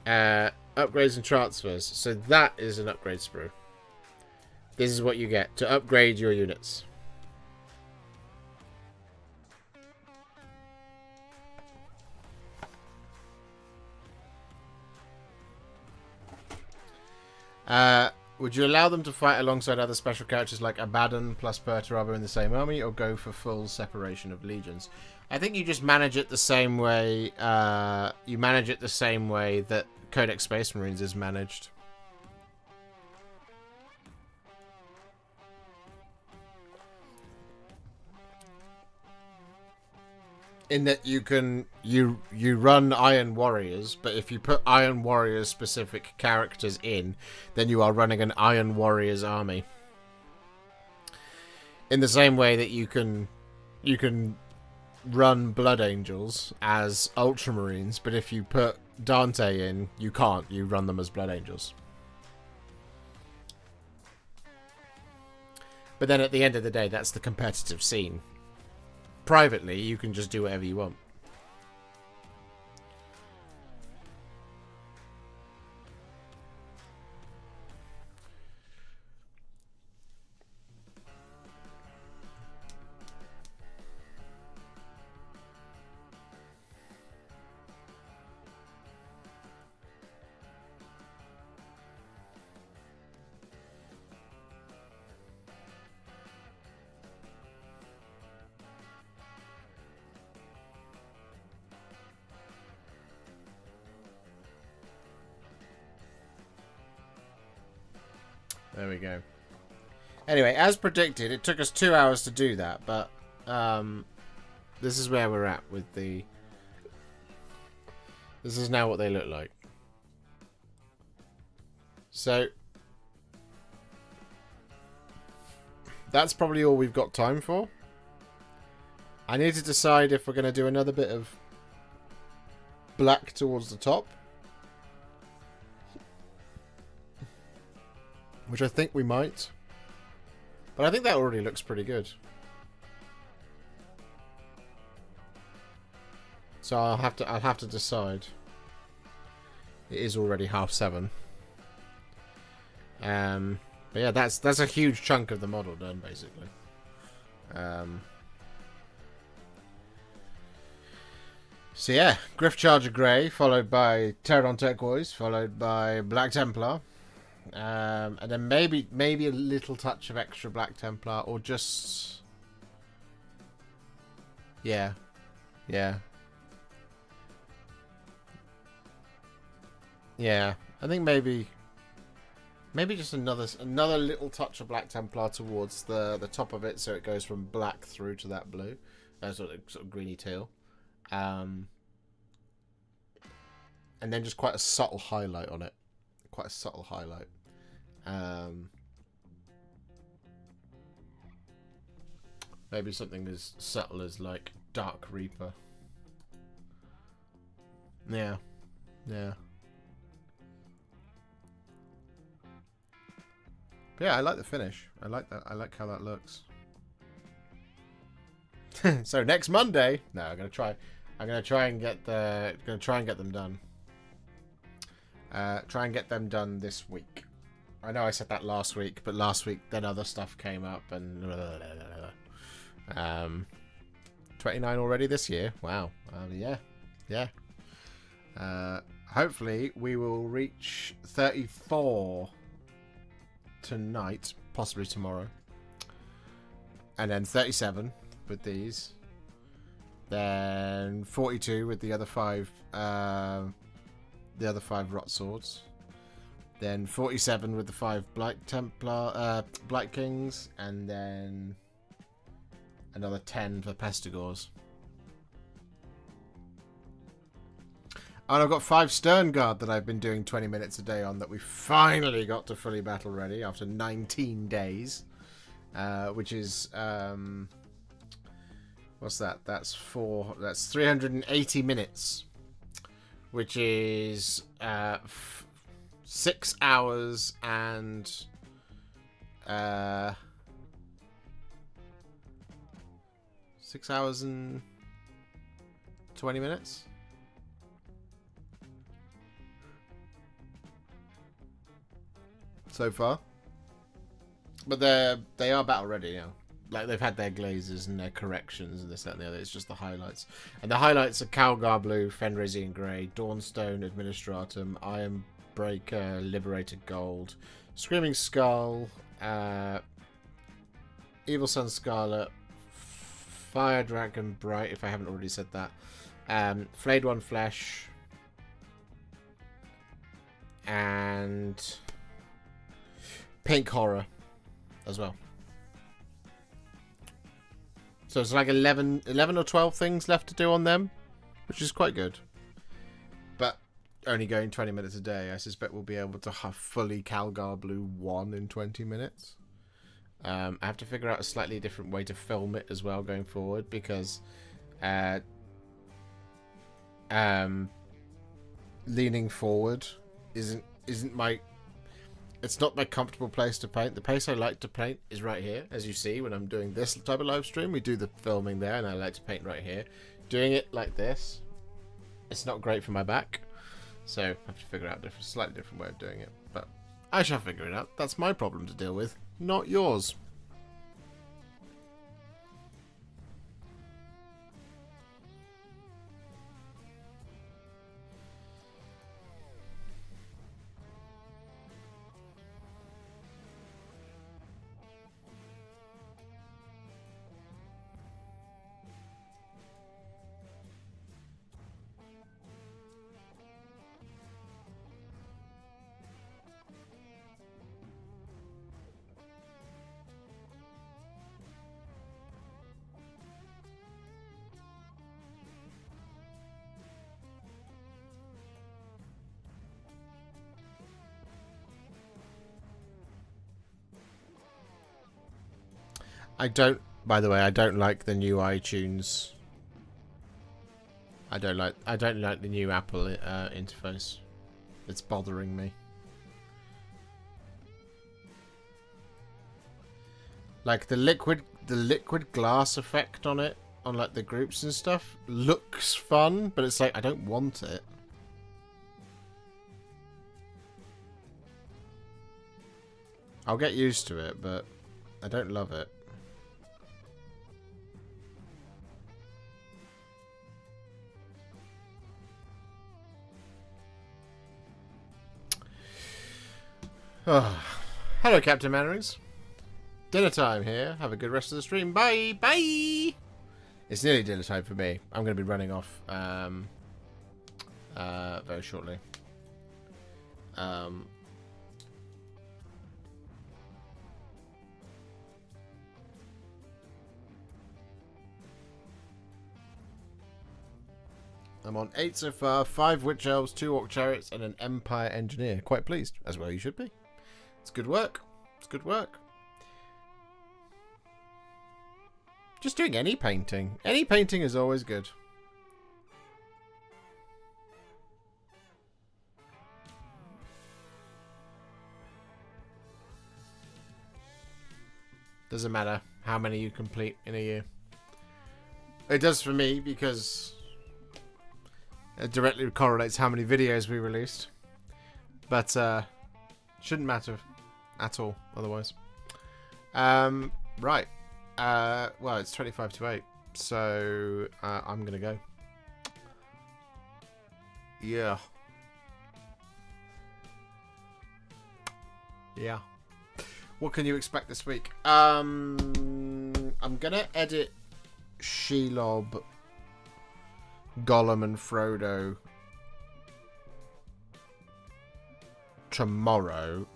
Upgrades and transfers. So that is an upgrade sprue. This is what you get to upgrade your units. Would you allow them to fight alongside other special characters like Abaddon plus Perturabo in the same army, or go for full separation of legions? I think you just manage it the same way. You manage it the same way that Codex Space Marines is managed. In that you can you run Iron Warriors, but if you put Iron Warriors specific characters in, then you are running an Iron Warriors army. In the same way that you can run Blood Angels as Ultramarines, but if you put Dante in, you can't. You run them as Blood Angels. But then at the end of the day, that's the competitive scene. Privately, you can just do whatever you want. There we go. Anyway, as predicted, it took us 2 hours to do that, but this is where we're at with the... This is now what they look like. So, that's probably all we've got time for. I need to decide if we're going to do another bit of black towards the top. Which I think we might. But I think that already looks pretty good. So I'll have to decide. It is already 7:30. But yeah, that's a huge chunk of the model done, basically. So yeah, Griff Charger Grey, followed by Pterodon Turquoise, followed by Black Templar, and then maybe a little touch of extra Black Templar, or just yeah. I think maybe just another little touch of Black Templar towards the top of it, so it goes from black through to that blue, sort of greeny teal, and then just quite a subtle highlight on it, maybe something as subtle as like Dark Reaper. Yeah. But yeah, I like the finish. I like that. I like how that looks. So next Monday, no, I'm gonna try and get them done. Try and get them done this week. I know I said that last week, but last week then other stuff came up and 29 already this year. Wow. Yeah. Hopefully we will reach 34 tonight, possibly tomorrow, and then 37 with these, then 42 with the other 5 rot swords, then 47 with the 5 Black Templar Black Kings, and then another 10 for Pestigors. And I've got 5 Stern Guard that I've been doing 20 minutes a day on, that we finally got to fully battle ready after 19 days. Which is, what's that? That's 380 minutes. Which is 6 hours and 6 hours and 20 minutes. So far, but they are battle ready now. Like, they've had their glazes and their corrections and this, that, and the other. It's just the highlights, and the highlights are Calgar Blue, Fenrisian Grey, Dawnstone Administratum, Iron Breaker, Liberated Gold, Screaming Skull, Evil Sun Scarlet, Fire Dragon Bright, if I haven't already said that, Flayed One Flesh, and Pink Horror as well. So it's like 11 or 12 things left to do on them, which is quite good. But only going 20 minutes a day, I suspect we'll be able to have fully Calgar Blue 1 in 20 minutes. I have to figure out a slightly different way to film it as well going forward, because leaning forward isn't my... It's not my comfortable place to paint. The place I like to paint is right here. As you see, when I'm doing this type of live stream, we do the filming there, and I like to paint right here. Doing it like this, it's not great for my back. So I have to figure out a slightly different way of doing it. But I shall figure it out. That's my problem to deal with, not yours. By the way, I don't like the new iTunes. I don't like the new Apple interface. It's bothering me. Like the liquid glass effect on it, on like the groups and stuff, looks fun, but it's like I don't want it. I'll get used to it, but I don't love it. Oh. Hello, Captain Mannerings. Dinner time here. Have a good rest of the stream. Bye. Bye. It's nearly dinner time for me. I'm going to be running off very shortly. I'm on 8 so far, 5 Witch Elves, 2 Orc Chariots, and an Empire Engineer. Quite pleased, as well you should be. It's good work. It's good work. Just doing any painting. Any painting is always good. Doesn't matter how many you complete in a year. It does for me because it directly correlates how many videos we released. But shouldn't matter at all otherwise. Right. Well, it's 25 to 8, so I'm going to go. Yeah. Yeah. What can you expect this week? I'm going to edit Shelob, Gollum and Frodo tomorrow,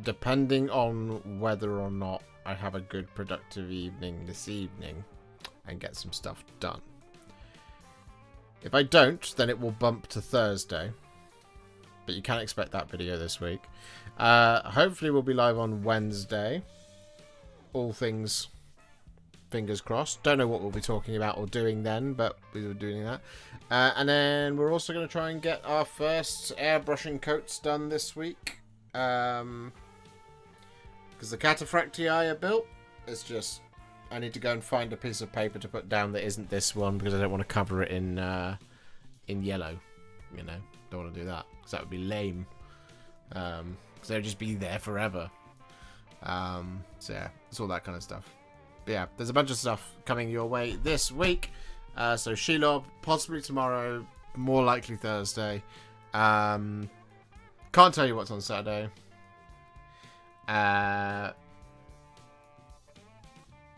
depending on whether or not I have a good productive evening this evening and get some stuff done. If I don't, then it will bump to Thursday. But you can't expect that video this week. Hopefully we'll be live on Wednesday. All things fingers crossed. Don't know what we'll be talking about or doing then, but we were doing that. And then we're also going to try and get our first airbrushing coats done this week. Because the Cataphractii are built. It's just, I need to go and find a piece of paper to put down that isn't this one, because I don't want to cover it in yellow. You know, don't want to do that, because that would be lame. Because they'll just be there forever. So yeah, it's all that kind of stuff. But yeah, there's a bunch of stuff coming your way this week. So Shelob, possibly tomorrow, more likely Thursday. Can't tell you what's on Saturday.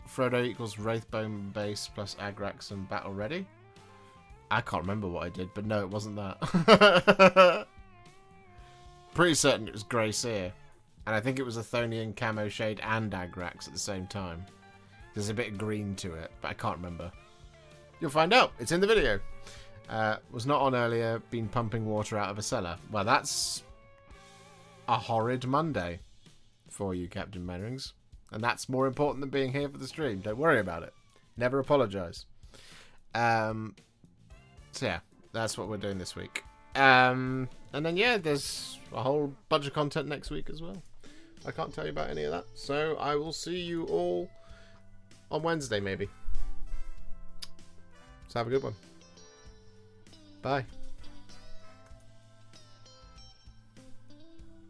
Frodo equals Wraithbone base plus Agrax and battle ready. I can't remember what I did, but no, it wasn't that. Pretty certain it was Grey Seer. And I think it was Athonian Camo Shade and Agrax at the same time. There's a bit of green to it, but I can't remember. You'll find out. It's in the video. Was not on earlier, been pumping water out of a cellar. Well, that's a horrid Monday for you, Captain Mannerings. And that's more important than being here for the stream. Don't worry about it. Never apologise. So yeah, that's what we're doing this week. And then yeah, there's a whole bunch of content next week as well. I can't tell you about any of that. So I will see you all on Wednesday maybe. So have a good one. Bye.